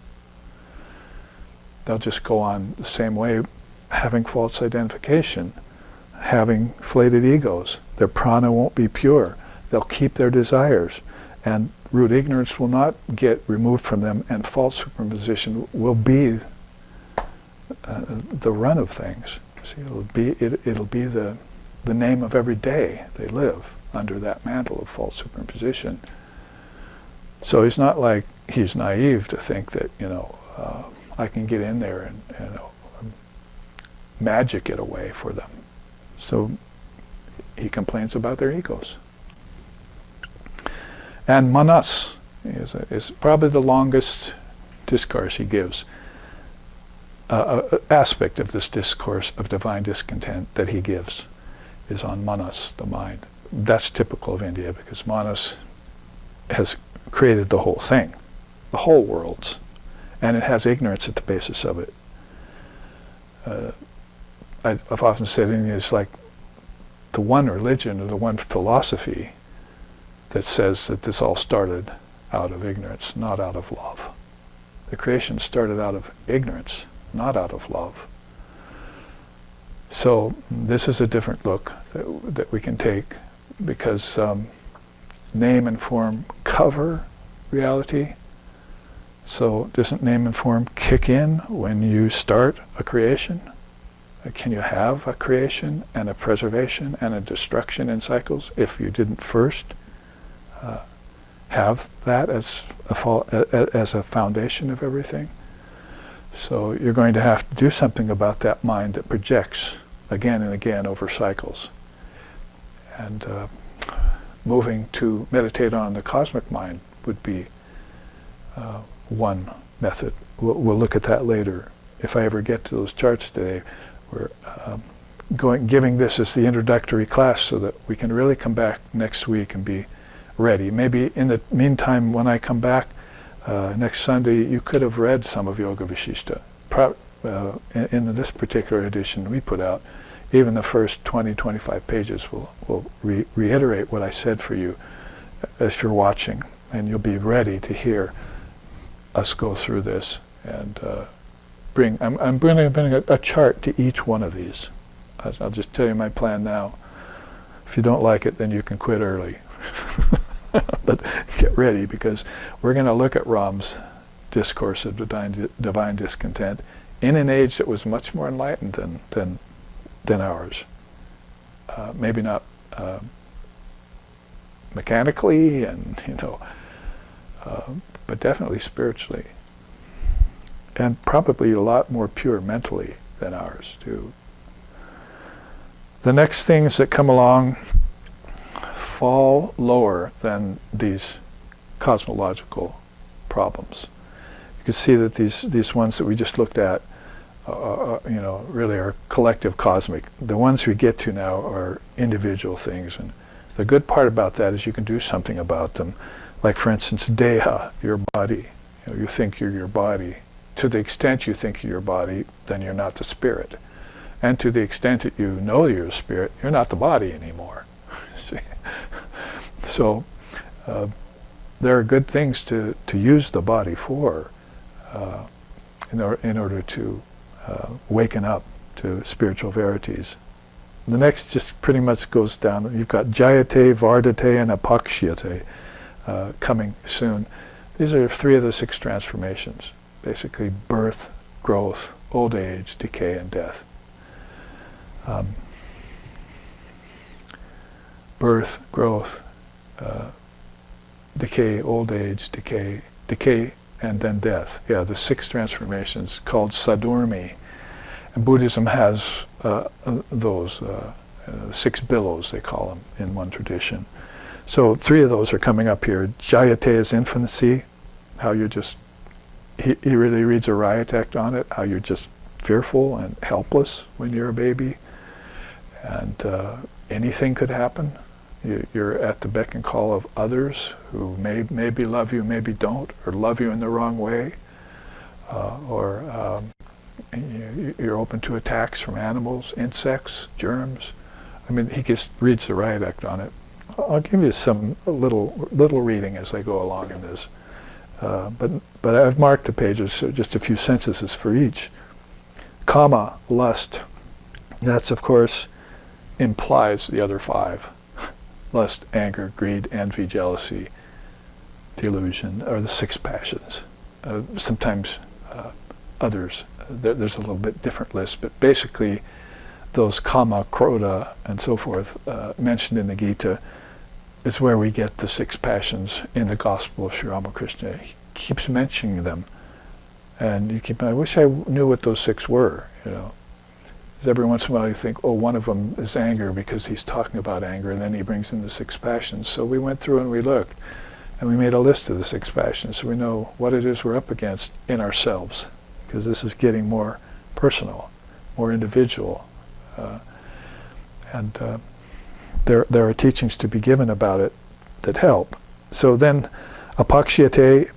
They'll just go on the same way, having false identification, having inflated egos. Their prana won't be pure. They'll keep their desires, and root ignorance will not get removed from them, and false superimposition will be the run of things. See, it'll be the name of every day they live under that mantle of false superimposition. So it's not like he's naive to think that I can get in there and magic it away for them. So he complains about their egos. And manas is probably the longest discourse he gives. Aspect of this discourse of divine discontent that he gives is on manas, the mind. That's typical of India, because manas has created the whole thing, the whole worlds, and it has ignorance at the basis of it. I've often said India is like the one religion or the one philosophy that says that this all started out of ignorance, not out of love. The creation started out of ignorance, not out of love. So this is a different look that we can take, because name and form cover reality. So doesn't name and form kick in when you start a creation? Can you have a creation and a preservation and a destruction in cycles if you didn't first have that as a foundation of everything? So you're going to have to do something about that mind that projects again and again over cycles. And moving to meditate on the cosmic mind would be one method. We'll look at that later. If I ever get to those charts today, we're giving this as the introductory class so that we can really come back next week and be ready. Maybe in the meantime, when I come back next Sunday, you could have read some of Yoga Vasishtha. In this particular edition we put out, even the first 20-25 pages will reiterate what I said for you as you're watching, and you'll be ready to hear us go through this and I'm going to bring a chart to each one of these. I'll just tell you my plan now. If you don't like it, then you can quit early. But get ready, because we're going to look at Ram's discourse of divine discontent in an age that was much more enlightened than ours. Maybe not mechanically, and but definitely spiritually, and probably a lot more pure mentally than ours too. The next things that come along fall lower than these cosmological problems. You can see that these ones that we just looked at, really are collective cosmic. The ones we get to now are individual things, and the good part about that is you can do something about them. Like, for instance, deha, your body. You think you're your body. To the extent you think you're your body, then you're not the spirit. And to the extent that you know you're a spirit, you're not the body anymore. So there are good things to use the body for in order to waken up to spiritual verities. The next just pretty much goes down. You've got jayate, vardate, and apakshyate coming soon. These are 3 of the 6 transformations. Basically birth, growth, old age, decay, and death. Birth, growth, decay, old age, decay, and then death. Yeah, the 6 transformations called sadurmi. And Buddhism has those 6 billows, they call them, in one tradition. So 3 of those are coming up here. Jayate is infancy, how you're just, he really reads a riot act on it, how you're just fearful and helpless when you're a baby. And anything could happen. You're at the beck and call of others who maybe love you, maybe don't, or love you in the wrong way, or you're open to attacks from animals, insects, germs. I mean, he just reads the riot act on it. I'll give you some little reading as I go along in this, but I've marked the pages, so just a few sentences for each. Kama, lust. That's, of course, implies the other 5. Lust, anger, greed, envy, jealousy, delusion, or the 6 passions. Sometimes others, there's a little bit different list, but basically those kama, krodha, and so forth mentioned in the Gita is where we get the 6 passions in the Gospel of Sri Ramakrishna. He keeps mentioning them, and I wish I knew what those 6 were, Because every once in a while you think, oh, one of them is anger because he's talking about anger, and then he brings in the 6 passions. So we went through and we looked, and we made a list of the 6 passions, so we know what it is we're up against in ourselves, because this is getting more personal, more individual. And there are teachings to be given about it that help. So then apakshyate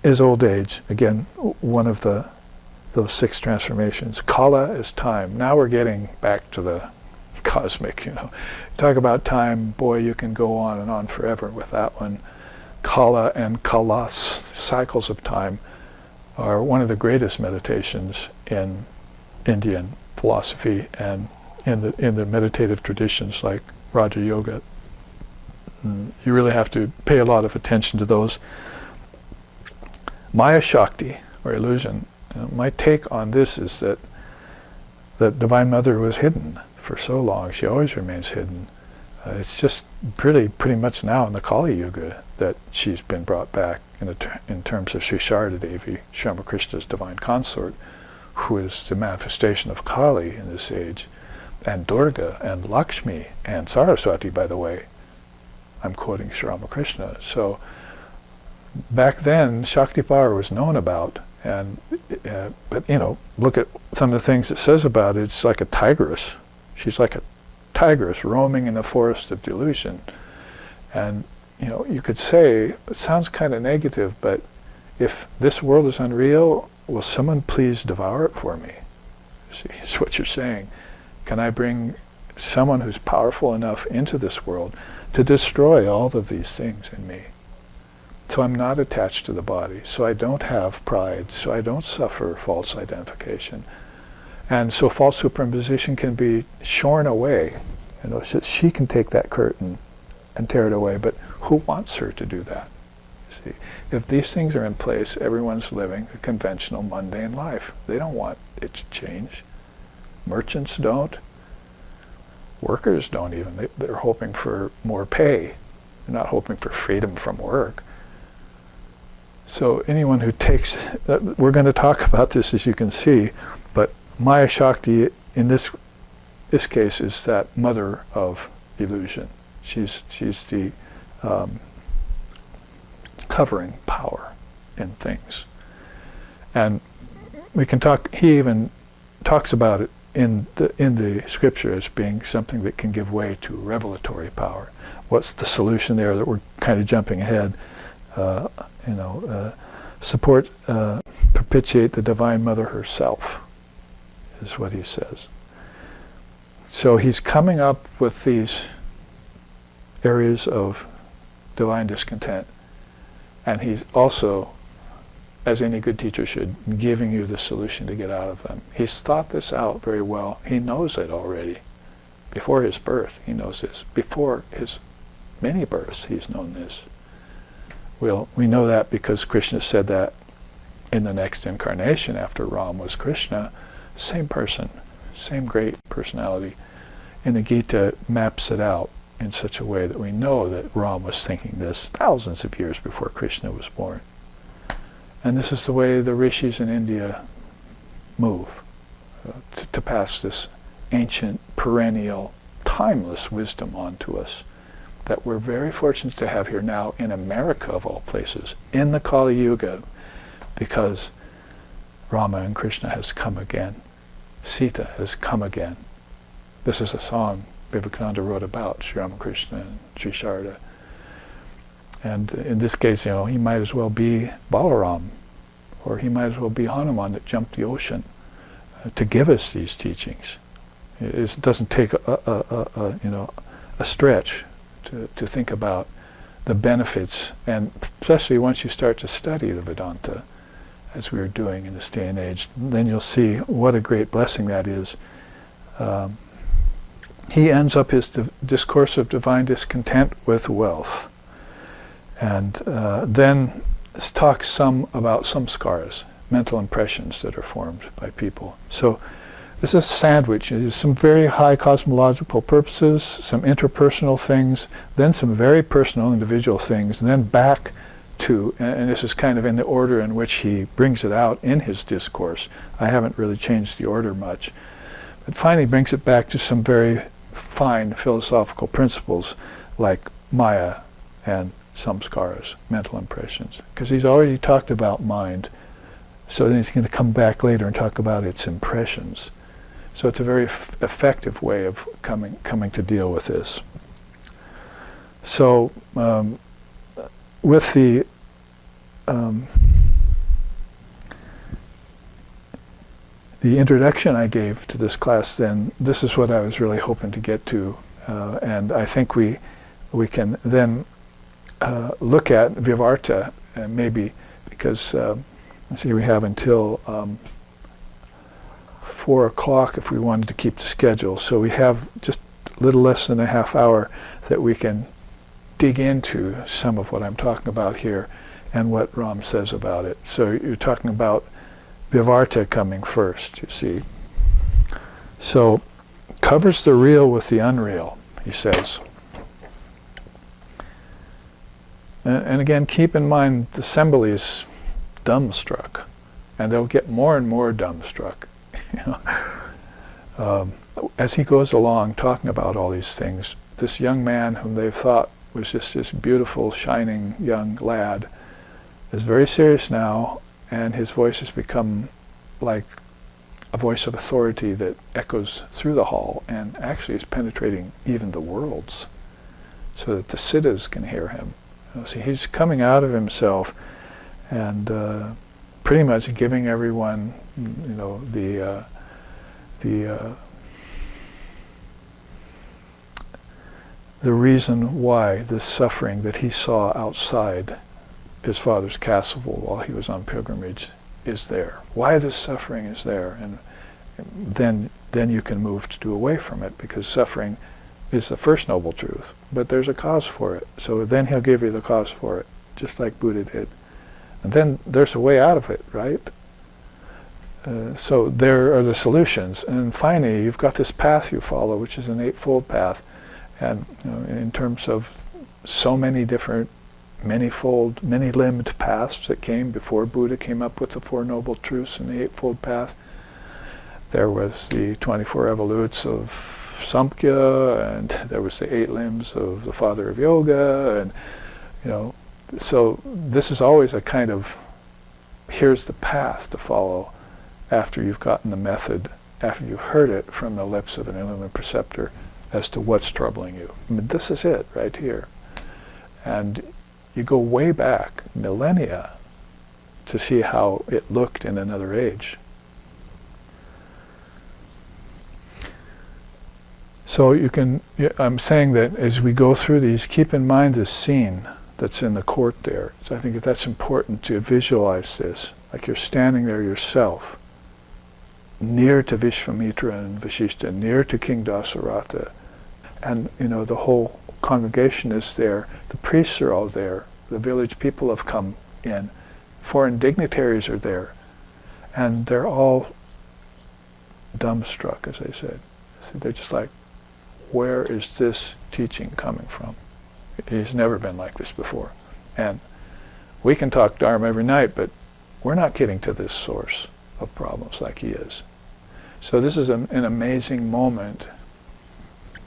is old age. Again, one of those 6 transformations. Kala is time. Now we're getting back to the cosmic, Talk about time, boy, you can go on and on forever with that one. Kala and kalas, cycles of time, are one of the greatest meditations in Indian philosophy and in the meditative traditions like Raja Yoga. You really have to pay a lot of attention to those. Maya Shakti, or illusion. My take on this is that Divine Mother was hidden for so long. She always remains hidden. It's just pretty much now in the Kali Yuga that she's been brought back in terms of Sri Sharda Devi, Sri Ramakrishna's divine consort, who is the manifestation of Kali in this age, and Durga and Lakshmi and Saraswati, by the way. I'm quoting Sri Ramakrishna. So back then, Shakti power was known about, but look at some of the things it says about it. It's like a tigress. She's like a tigress roaming in the forest of delusion. And you could say, it sounds kind of negative, but if this world is unreal, will someone please devour it for me? See, it's what you're saying. Can I bring someone who's powerful enough into this world to destroy all of these things in me. So I'm not attached to the body, so I don't have pride, so I don't suffer false identification. And so false superimposition can be shorn away. So she can take that curtain and tear it away, but who wants her to do that? See, if these things are in place, everyone's living a conventional, mundane life. They don't want it to change. Merchants don't. Workers don't even. They're hoping for more pay. They're not hoping for freedom from work. So anyone who takes, we're going to talk about this as you can see, but Maya Shakti in this case is that mother of illusion. She's the covering power in things. And we can talk, he even talks about it in the scripture as being something that can give way to revelatory power. What's the solution there that we're kind of jumping ahead? Support, propitiate the Divine Mother herself, is what he says. So he's coming up with these areas of divine discontent, and he's also, as any good teacher should, giving you the solution to get out of them. He's thought this out very well. He knows it already. Before his birth, he knows this. Before his many births, he's known this. Well, we know that because Krishna said that in the next incarnation after Ram was Krishna, same person, same great personality. And the Gita maps it out in such a way that we know that Ram was thinking this thousands of years before Krishna was born. And this is the way the rishis in India move, to pass this ancient, perennial, timeless wisdom on to us that we're very fortunate to have here now in America, of all places, in the Kali Yuga, because Rama and Krishna has come again. Sita has come again. This is a song Vivekananda wrote about Sri Ramakrishna and Sri Sharda. And in this case, he might as well be Balaram, or he might as well be Hanuman that jumped the ocean to give us these teachings. It doesn't take a stretch to think about the benefits, and especially once you start to study the Vedanta, as we are doing in this day and age, then you'll see what a great blessing that is. He ends up his discourse of divine discontent with wealth, and then talks some about samskaras, mental impressions that are formed by people. So this is a sandwich. There's some very high cosmological purposes, some interpersonal things, then some very personal individual things, and then back to, and this is kind of in the order in which he brings it out in his discourse. I haven't really changed the order much. But finally brings it back to some very fine philosophical principles like Maya and samskaras, mental impressions. Because he's already talked about mind, so then he's going to come back later and talk about its impressions. So it's a very effective way of coming to deal with this. So with the introduction I gave to this class, then this is what I was really hoping to get to, and I think we can then look at Vivarta, maybe because let's see, we have until 4 o'clock if we wanted to keep the schedule. So we have just a little less than a half hour that we can dig into some of what I'm talking about here and what Ram says about it. So you're talking about Vivarta coming first, you see. So covers the real with the unreal, he says. And again, keep in mind the assembly is dumbstruck, and they'll get more and more dumbstruck. As he goes along talking about all these things, this young man whom they've thought was just this beautiful, shining young lad is very serious now, and his voice has become like a voice of authority that echoes through the hall and actually is penetrating even the worlds, so that the siddhas can hear him. So he's coming out of himself and pretty much giving everyone, the reason why this suffering that he saw outside his father's castle while he was on pilgrimage is there. Why this suffering is there, and then you can move to do away from it, because suffering is the first noble truth, but there's a cause for it. So then he'll give you the cause for it, just like Buddha did. And then there's a way out of it, right? So there are the solutions. And finally, you've got this path you follow, which is an eightfold path. And in terms of so many different, many-fold, many-limbed paths that came before Buddha came up with the Four Noble Truths and the Eightfold Path, there was the 24 evolutes of Samkhya, and there was the 8 limbs of the Father of Yoga, and so this is always a kind of, here's the path to follow after you've gotten the method, after you've heard it from the lips of an illumined preceptor as to what's troubling you. I mean, this is it right here. And you go way back, millennia, to see how it looked in another age. So I'm saying that as we go through these, keep in mind this scene that's in the court there. So I think that's important to visualize this, like you're standing there yourself, near to Vishvamitra and Vasishtha, near to King Dasaratha, and the whole congregation is there, the priests are all there, the village people have come in, foreign dignitaries are there, and they're all dumbstruck, as I said. So they're just like, where is this teaching coming from? He's never been like this before. And we can talk Dharma every night, but we're not getting to this source of problems like he is. So this is an amazing moment.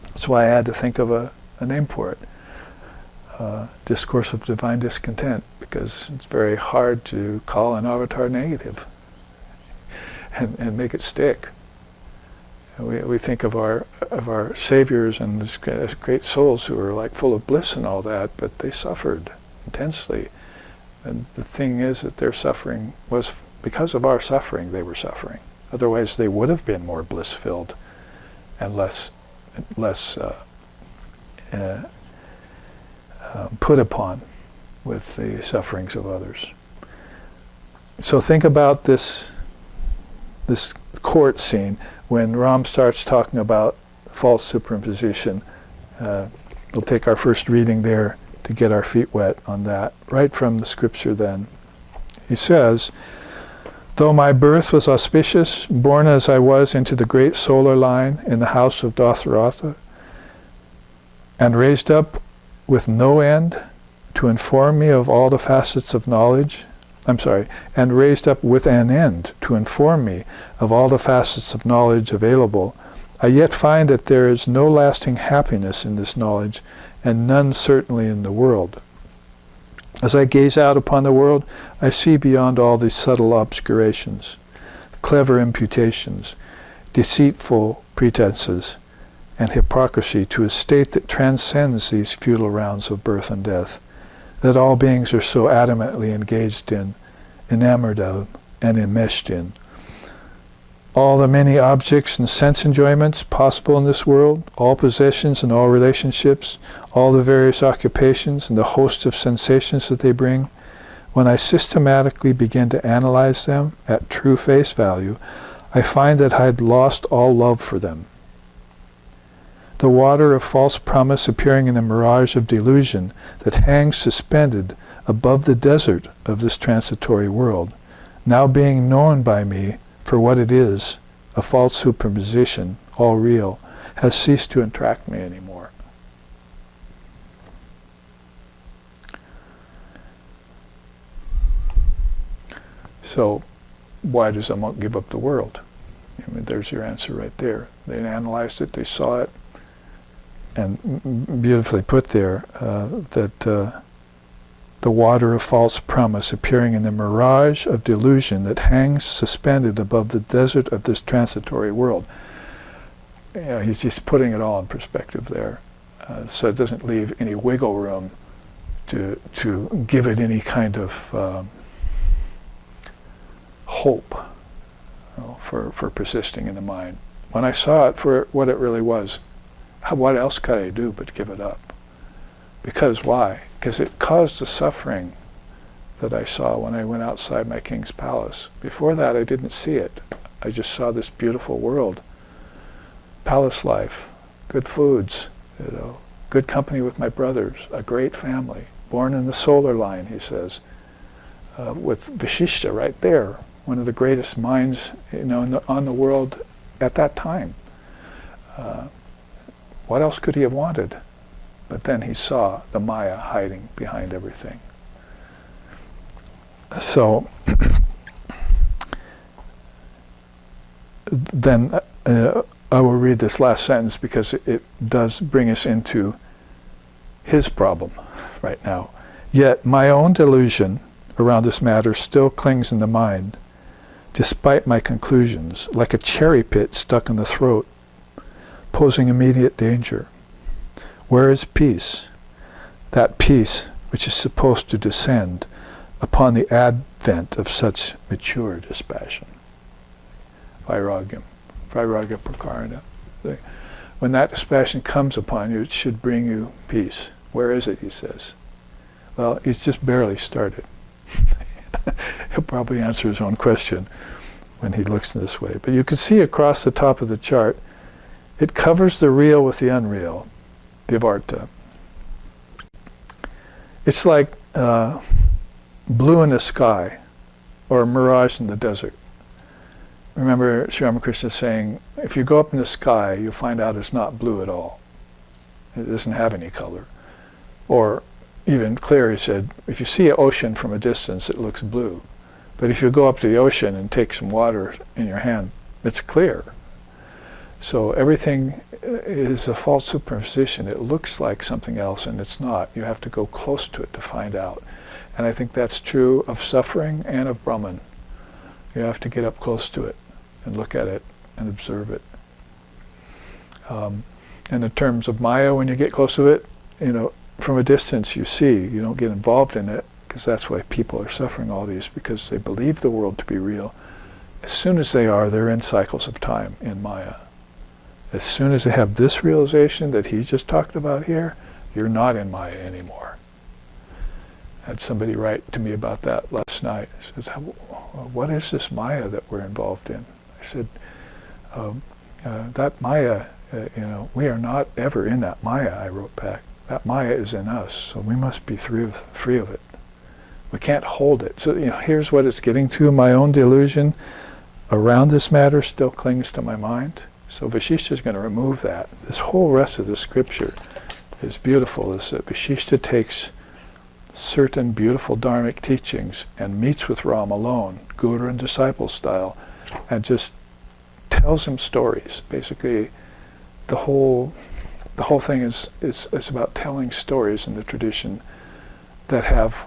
That's why I had to think of a name for it. Discourse of Divine Discontent, because it's very hard to call an avatar negative and make it stick. We think of our saviors and as great souls who are like full of bliss and all that, but they suffered intensely. And the thing is that their suffering was because of our suffering. They were suffering. Otherwise, they would have been more bliss-filled and less put upon with the sufferings of others. So think about this court scene when Ram starts talking about false superimposition. We'll take our first reading there to get our feet wet on that, right from the scripture then. He says, "Though my birth was auspicious, born as I was into the great solar line in the house of Dasaratha, and raised up with no end to inform me of all the facets of knowledge, and raised up with an end to inform me of all the facets of knowledge available, I yet find that there is no lasting happiness in this knowledge, and none certainly in the world. As I gaze out upon the world, I see beyond all these subtle obscurations, clever imputations, deceitful pretenses, and hypocrisy to a state that transcends these futile rounds of birth and death, that all beings are so adamantly engaged in, enamored of, and enmeshed in. All the many objects and sense enjoyments possible in this world, all possessions and all relationships, all the various occupations and the host of sensations that they bring, when I systematically begin to analyze them at true face value, I find that I had lost all love for them. The water of false promise appearing in the mirage of delusion that hangs suspended above the desert of this transitory world, now being known by me for what it is, a false superposition, all real, has ceased to attract me anymore." So, why does a monk give up the world? I mean, there's your answer right there. They analyzed it, they saw it, and beautifully put there, that the water of false promise appearing in the mirage of delusion that hangs suspended above the desert of this transitory world. He's just putting it all in perspective there. So it doesn't leave any wiggle room to give it any kind of hope for persisting in the mind. When I saw it for what it really was, What else could I do but give it up? Because why? Because it caused the suffering that I saw when I went outside my king's palace. Before that, I didn't see it. I just saw this beautiful world, palace life, good foods, good company with my brothers, a great family, born in the solar line, he says, with Vasishtha right there, one of the greatest minds, on the world at that time. What else could he have wanted? But then he saw the Maya hiding behind everything. So then I will read this last sentence because it does bring us into his problem right now. Yet my own delusion around this matter still clings in the mind, despite my conclusions, like a cherry pit stuck in the throat, posing immediate danger. Where is peace? That peace which is supposed to descend upon the advent of such mature dispassion. Vairagya prakarana. When that dispassion comes upon you, it should bring you peace. Where is it, he says? Well, he's just barely started. He'll probably answer his own question when he looks in this way. But you can see across the top of the chart, it covers the real with the unreal, Adhyatma. It's like blue in the sky or a mirage in the desert. Remember Sri Ramakrishna saying, if you go up in the sky, you'll find out it's not blue at all. It doesn't have any color. Or even clearer, he said, if you see an ocean from a distance, it looks blue. But if you go up to the ocean and take some water in your hand, it's clear. So everything is a false superposition. It looks like something else and it's not. You have to go close to it to find out. And I think that's true of suffering and of Brahman. You have to get up close to it and look at it and observe it. And in terms of Maya, when you get close to it, from a distance you see, you don't get involved in it, because that's why people are suffering all these, because they believe the world to be real. As soon as they're in cycles of time in Maya. As soon as they have this realization that he just talked about here, you're not in Maya anymore. I had somebody write to me about that last night. He says, what is this Maya that we're involved in? I said, that Maya, we are not ever in that Maya, I wrote back. That Maya is in us, so we must be free of it. We can't hold it. So here's what it's getting to. My own delusion around this matter still clings to my mind. So Vasishtha is going to remove that. This whole rest of the scripture is beautiful. Is that Vasishtha takes certain beautiful dharmic teachings and meets with Ram alone, guru and disciple style, and just tells him stories. Basically, the whole thing is about telling stories in the tradition that have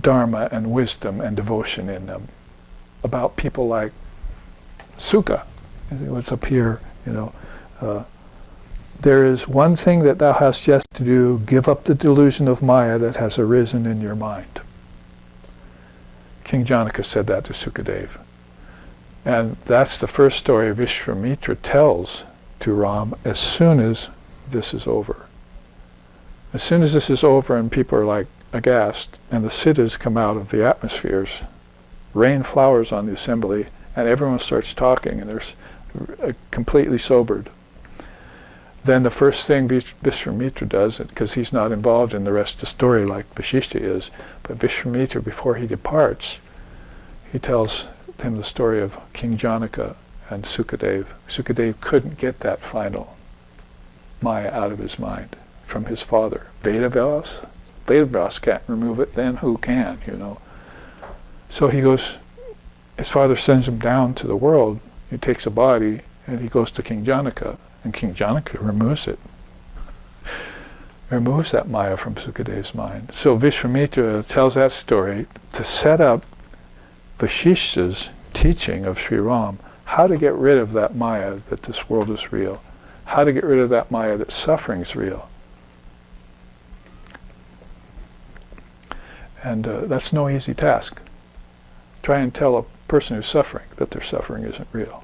dharma and wisdom and devotion in them, about people like Sukha. What's up here, there is one thing that thou hast yet to do, give up the delusion of Maya that has arisen in your mind. King Janaka said that to Sukadev. And that's the first story Vishwamitra tells to Ram as soon as this is over. As soon as this is over and people are like aghast, and the siddhas come out of the atmospheres, rain flowers on the assembly, and everyone starts talking, and they're completely sobered. Then the first thing Vishwamitra does, because he's not involved in the rest of the story like Vasishtha is, but Vishwamitra, before he departs, he tells him the story of King Janaka and Sukadev. Sukadev couldn't get that final Maya out of his mind from his father. Vedavas can't remove it, then who can, So he goes, his father sends him down to the world. He takes a body and he goes to King Janaka, and King Janaka removes it. Removes that Maya from Sukadev's mind. So Vishwamitra tells that story to set up Vasishtha's teaching of Sri Ram, how to get rid of that Maya that this world is real, how to get rid of that Maya that suffering is real. And that's no easy task. Try and tell a person who's suffering that their suffering isn't real.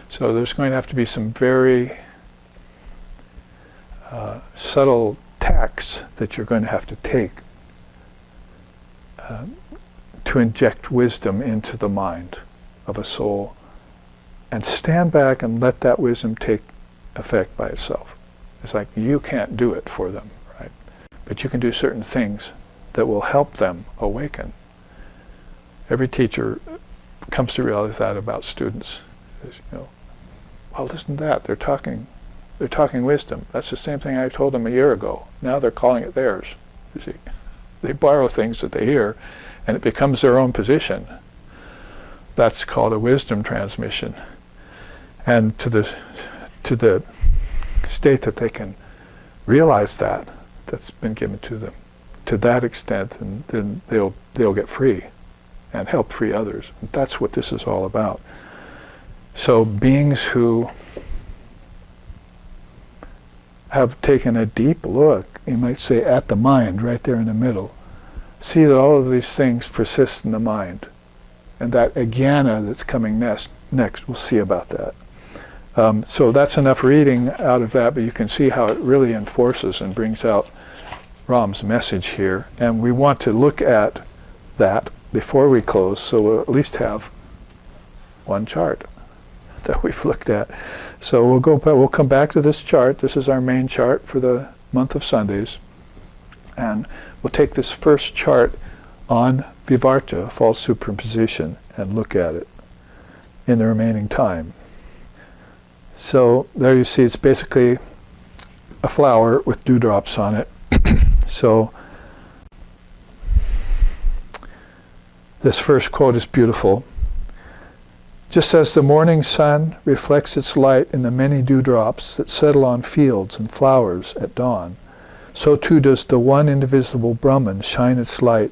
So there's going to have to be some very subtle tacks that you're going to have to take to inject wisdom into the mind of a soul, and stand back and let that wisdom take effect by itself. It's like you can't do it for them, right? But you can do certain things that will help them awaken. Every teacher comes to realize that about students. Is, well, listen to that. They're talking wisdom. That's the same thing I told them a year ago. Now they're calling it theirs. You see, they borrow things that they hear, and it becomes their own position. That's called a wisdom transmission. And to the state that they can realize that's been given to them, to that extent, and then they'll get free and help free others. That's what this is all about. So beings who have taken a deep look, you might say, at the mind, right there in the middle, see that all of these things persist in the mind. And that ajnana that's coming next, we'll see about that. So that's enough reading out of that, but you can see how it really enforces and brings out Ram's message here. And we want to look at that before we close, so we'll at least have one chart that we've looked at. So we'll come back to this chart. This is our main chart for the month of Sundays. And we'll take this first chart on vivarta, false superimposition, and look at it in the remaining time. So there you see it's basically a flower with dewdrops on it. So this first quote is beautiful. Just as the morning sun reflects its light in the many dewdrops that settle on fields and flowers at dawn, so too does the one indivisible Brahman shine its light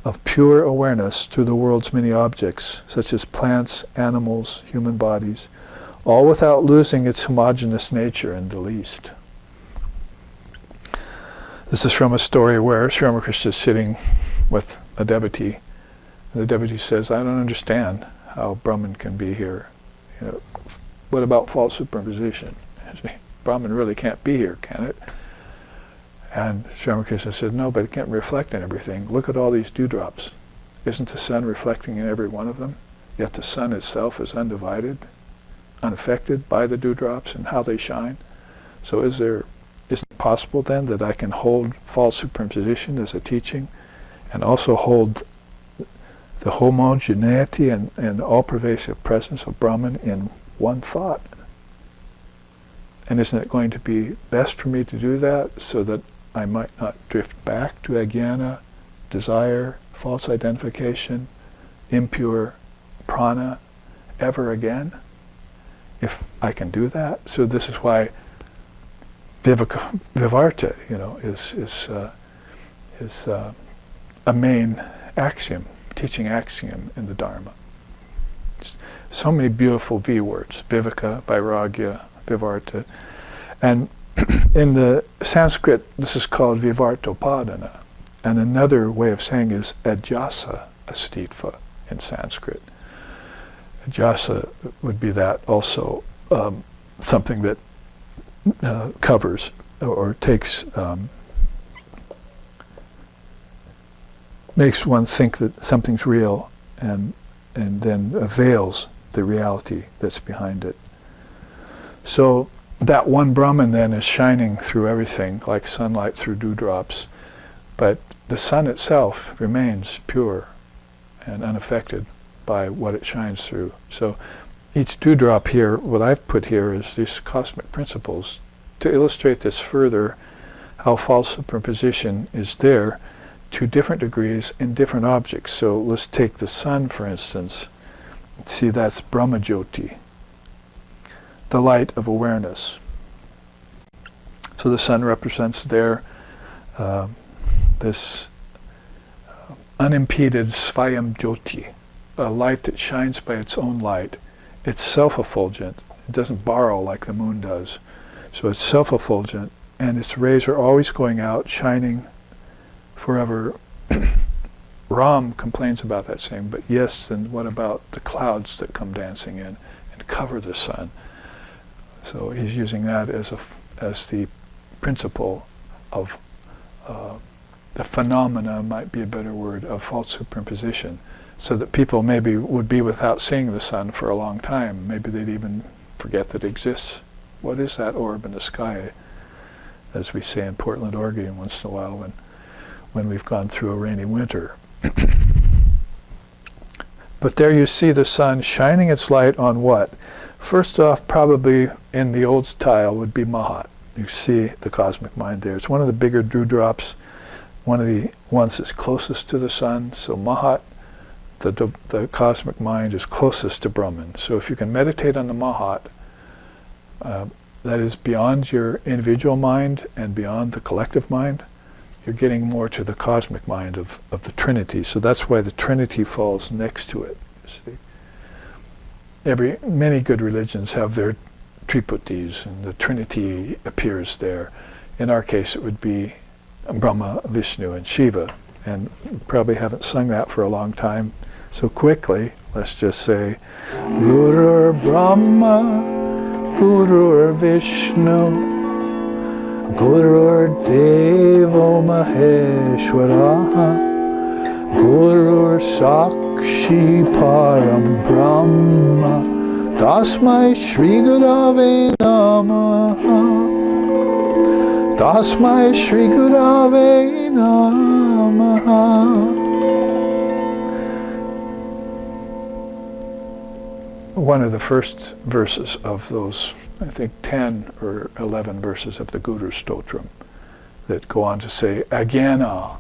of pure awareness through the world's many objects, such as plants, animals, human bodies, all without losing its homogeneous nature in the least. This is from a story where Sri Ramakrishna is sitting with a devotee, and the devotee says, I don't understand how Brahman can be here. What about false superimposition? Brahman really can't be here, can it? And Sri Ramakrishna said, no, but it can't reflect in everything. Look at all these dewdrops. Isn't the sun reflecting in every one of them? Yet the sun itself is undivided, unaffected by the dewdrops and how they shine. So isn't it possible then that I can hold false superimposition as a teaching and also hold the homogeneity and all-pervasive presence of Brahman in one thought? And isn't it going to be best for me to do that so that I might not drift back to ajnana, desire, false identification, impure prana ever again? If I can do that. So this is why vivarta, is a main axiom, teaching axiom in the Dharma. So many beautiful V words, viveka, vairagya, vivarta. And in the Sanskrit, this is called vivartopadana. And another way of saying is adhyasa astitva in Sanskrit. Adhyasa would be that also, something that covers or takes, makes one think that something's real and then veils the reality that's behind it. So that one Brahman then is shining through everything like sunlight through dewdrops, but the sun itself remains pure and unaffected by what it shines through. So each dewdrop here, what I've put here is these cosmic principles to illustrate this further, how false superimposition is there to different degrees in different objects. So let's take the sun, for instance. See, that's Brahmajyoti, the light of awareness. So the sun represents there this unimpeded Svayam Jyoti, a light that shines by its own light. It's self-effulgent. It doesn't borrow like the moon does. So it's self-effulgent, and its rays are always going out, shining forever. Ram complains about that, saying, but yes, then what about the clouds that come dancing in and cover the sun? So he's using that as as the principle of the phenomena, might be a better word, of false superimposition, so that people maybe would be without seeing the sun for a long time. Maybe they'd even forget that it exists. What is that orb in the sky? As we say in Portland, Oregon, once in a while when we've gone through a rainy winter. But there you see the sun shining its light on what? First off, probably in the old style would be Mahat. You see the cosmic mind there. It's one of the bigger dewdrops, one of the ones that's closest to the sun. So Mahat, the cosmic mind, is closest to Brahman. So if you can meditate on the Mahat, that is beyond your individual mind and beyond the collective mind, you're getting more to the cosmic mind of the Trinity. So that's why the Trinity falls next to it. You see, many good religions have their Triputis, and the Trinity appears there. In our case, it would be Brahma, Vishnu, and Shiva. And we probably haven't sung that for a long time. So quickly, let's just say, Guru Brahma, Guru Vishnu, Guru Devo Maheshwara, Guru Sakshi Param Brahma, Tasmai Shri Gurave Namaha, Tasmai Shri Gurave Namaha. One of the first verses of those, I think 10 or 11 verses of the Guru Stotram that go on to say, Agyana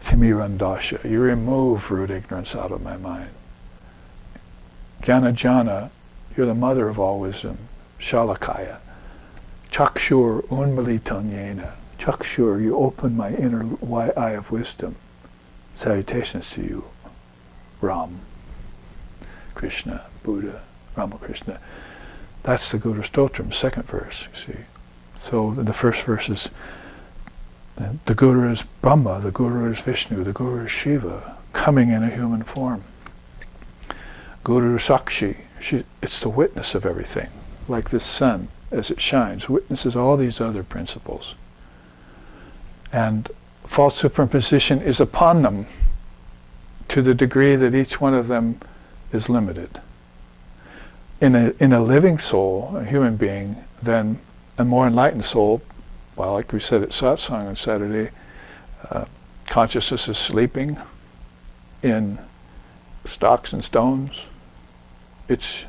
Timirandasha, you remove root ignorance out of my mind. Jnana Jana, you're the mother of all wisdom. Shalakaya. Chakshur Unmalitanyena. Chakshur, you open my inner eye of wisdom. Salutations to you, Ram, Krishna, Buddha, Ramakrishna. That's the Guru Stotram, second verse, you see. So the first verse is, the Guru is Brahma, the Guru is Vishnu, the Guru is Shiva, coming in a human form. Guru Sakshi, it's the witness of everything. Like this sun, as it shines, witnesses all these other principles. And false superimposition is upon them to the degree that each one of them is limited. In a living soul, a human being, then a more enlightened soul, well, like we said at satsang on Saturday, consciousness is sleeping in stocks and stones. It's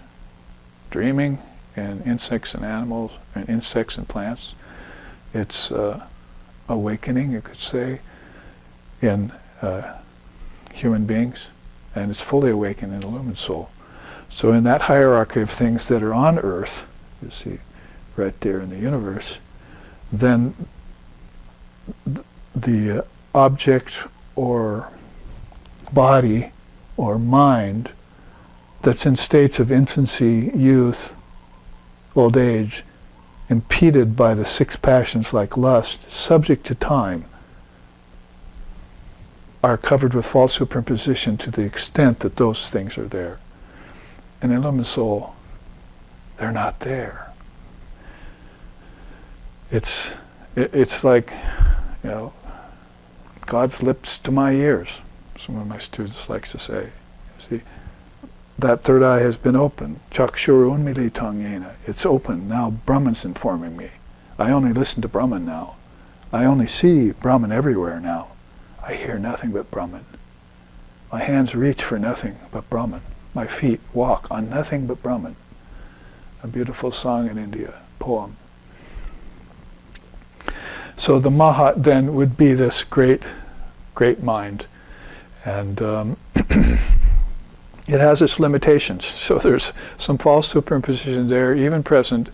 dreaming in insects and animals, and insects and plants. It's awakening, you could say, in human beings, and it's fully awakened in a lumined soul. So in that hierarchy of things that are on earth, you see, right there in the universe, then the object or body or mind that's in states of infancy, youth, old age, impeded by the six passions like lust, subject to time, are covered with false superimposition to the extent that those things are there. In the illumined soul, they're not there. It's like, you know, God's lips to my ears, some of my students likes to say. See, that third eye has been opened. Chakshur Unmilitanyena. It's open. Now Brahman's informing me. I only listen to Brahman now. I only see Brahman everywhere now. I hear nothing but Brahman. My hands reach for nothing but Brahman. My feet walk on nothing but Brahman. A beautiful song in India, poem. So the Mahat then would be this great, great mind. And it has its limitations. So there's some false superimposition there, even present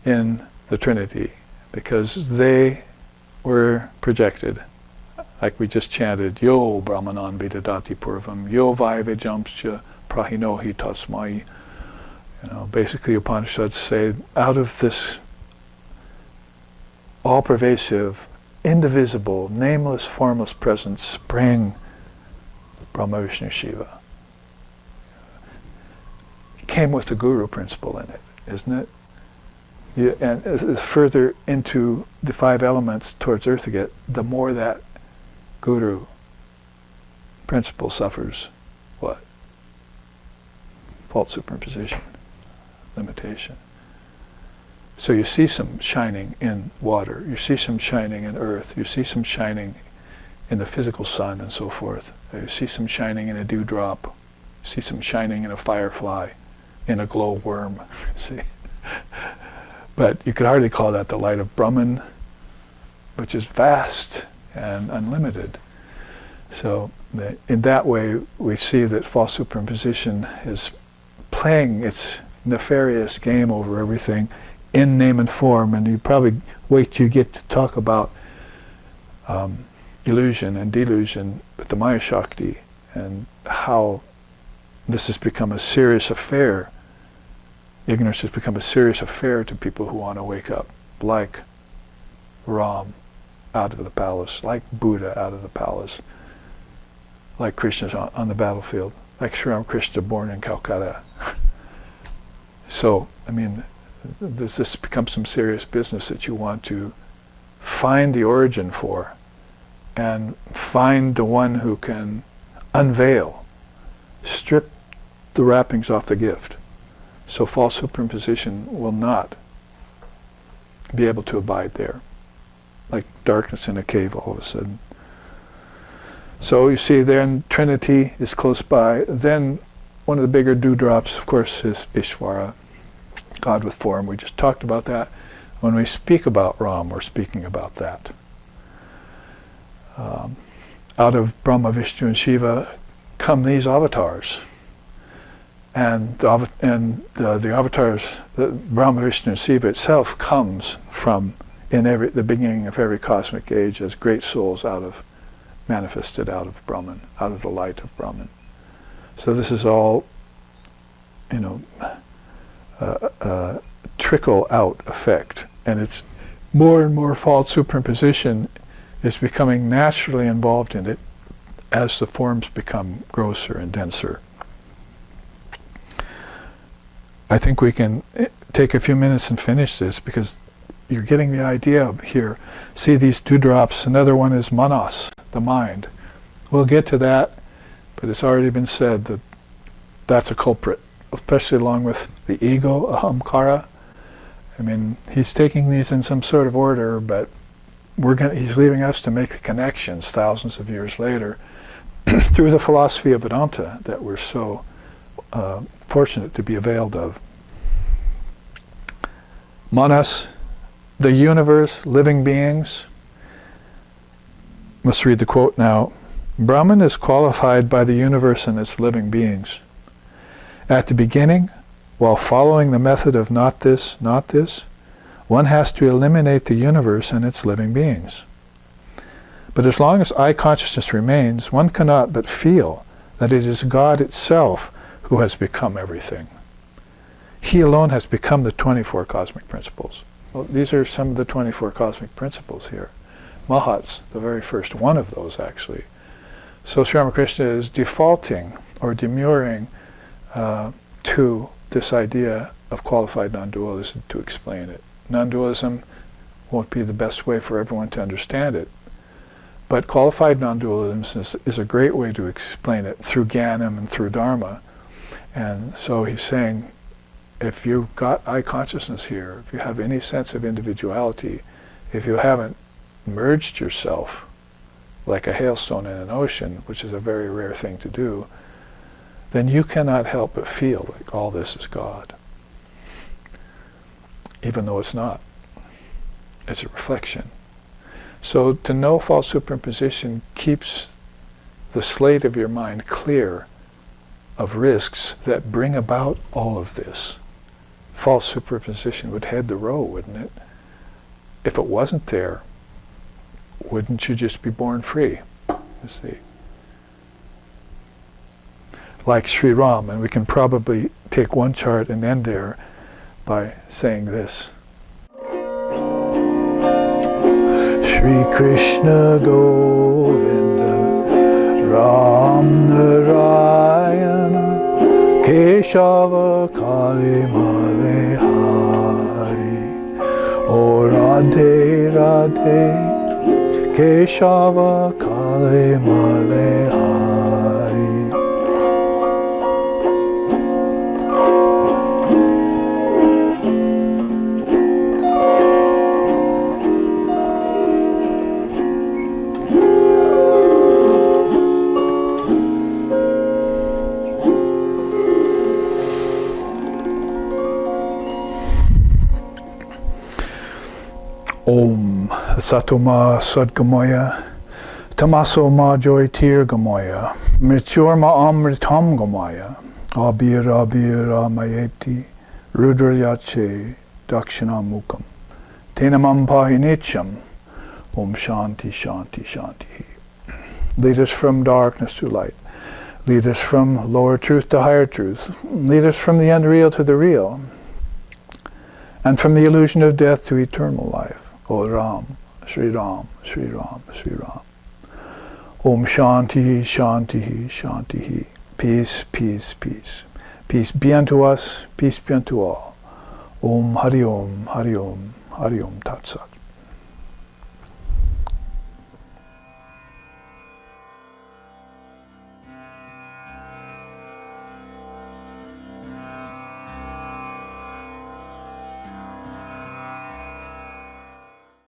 in the Trinity, because they were projected. Like we just chanted, Yo Brahmanan Vidadati Purvam, Yo Vaivajamscha Prahinohi Tasmai. You know, basically Upanishads say, out of this all-pervasive, indivisible, nameless, formless presence sprang Brahma, Vishnu, Shiva. Came with the Guru principle in it, isn't it? And the further into the 5 elements towards earth you get, the more that guru principle suffers what? False superimposition, limitation. So you see some shining in water, you see some shining in earth, you see some shining in the physical sun and so forth. You see some shining in a dewdrop, you see some shining in a firefly, in a glowworm. See? But you could hardly call that the light of Brahman, which is vast and unlimited. So in that way, we see that false superimposition is playing its nefarious game over everything in name and form. And you probably wait till you get to talk about illusion and delusion with the Maya Shakti and how this has become a serious affair. Ignorance has become a serious affair to people who want to wake up, like Ram out of the palace, like Buddha out of the palace, like Krishna's on the battlefield, like Sri Ramakrishna born in Calcutta. So, I mean, this becomes some serious business that you want to find the origin for and find the one who can unveil, strip the wrappings off the gift. So false superimposition will not be able to abide there, like darkness in a cave all of a sudden. So you see then Trinity is close by. Then one of the bigger dewdrops, of course, is Ishvara, God with form. We just talked about that. When we speak about Ram, we're speaking about that. Out of Brahma, Vishnu, and Shiva come these avatars. And the avatars, the Brahma, Vishnu, and Shiva itself comes from the beginning of every cosmic age as great souls manifested out of Brahman, out of the light of Brahman. So this is all, trickle out effect, and it's more and more false superimposition is becoming naturally involved in it as the forms become grosser and denser. I think we can take a few minutes and finish this because you're getting the idea here. See these dewdrops. Another one is manas, the mind. We'll get to that, but it's already been said that that's a culprit, especially along with the ego, ahamkara. I mean, he's taking these in some sort of order, but he's leaving us to make the connections thousands of years later through the philosophy of Vedanta that we're so fortunate to be availed of. Manas, the universe, living beings. Let's read the quote now. Brahman is qualified by the universe and its living beings. At the beginning, while following the method of not this, one has to eliminate the universe and its living beings. But as long as I consciousness remains, one cannot but feel that it is God itself who has become everything. He alone has become the 24 cosmic principles. Well, these are some of the 24 cosmic principles here. Mahat's the very first one of those, actually. So Sri Ramakrishna is defaulting or demurring to this idea of qualified non-dualism to explain it. Non-dualism won't be the best way for everyone to understand it, but qualified non-dualism is a great way to explain it through Jnanam and through Dharma. And so he's saying, if you've got eye consciousness here, if you have any sense of individuality, if you haven't merged yourself like a hailstone in an ocean, which is a very rare thing to do, then you cannot help but feel like all this is God. Even though it's not. It's a reflection. So to know false superimposition keeps the slate of your mind clear of risks that bring about all of this. False superimposition would head the row, wouldn't it? If it wasn't there, wouldn't you just be born free? You see. Like Sri Ram, and we can probably take one chart and end there by saying this. Shri Krishna Govinda Ram Narayana Keshava Kali Male Hari Radhe Radhe Keshava Kale Male Hari. Om Satoma Sadgamaya Tamaso Ma Joy Tir Gamaya Mrityurma Amritam Gamaya Abira Abira Mayeti Rudra Yache Dakshina Mukam Tenamam Pahinicham Om Shanti Shanti Shanti. Lead us from darkness to light. Lead us from lower truth to higher truth. Lead us from the unreal to the real. And from the illusion of death to eternal life. O Ram, Sri Ram, Sri Ram, Sri Ram. Om Shanti, Shanti, Shanti. Peace, peace, peace. Peace be unto us, peace be unto all. Om Hari Om, Hari Om, Hari Om Tat Sat.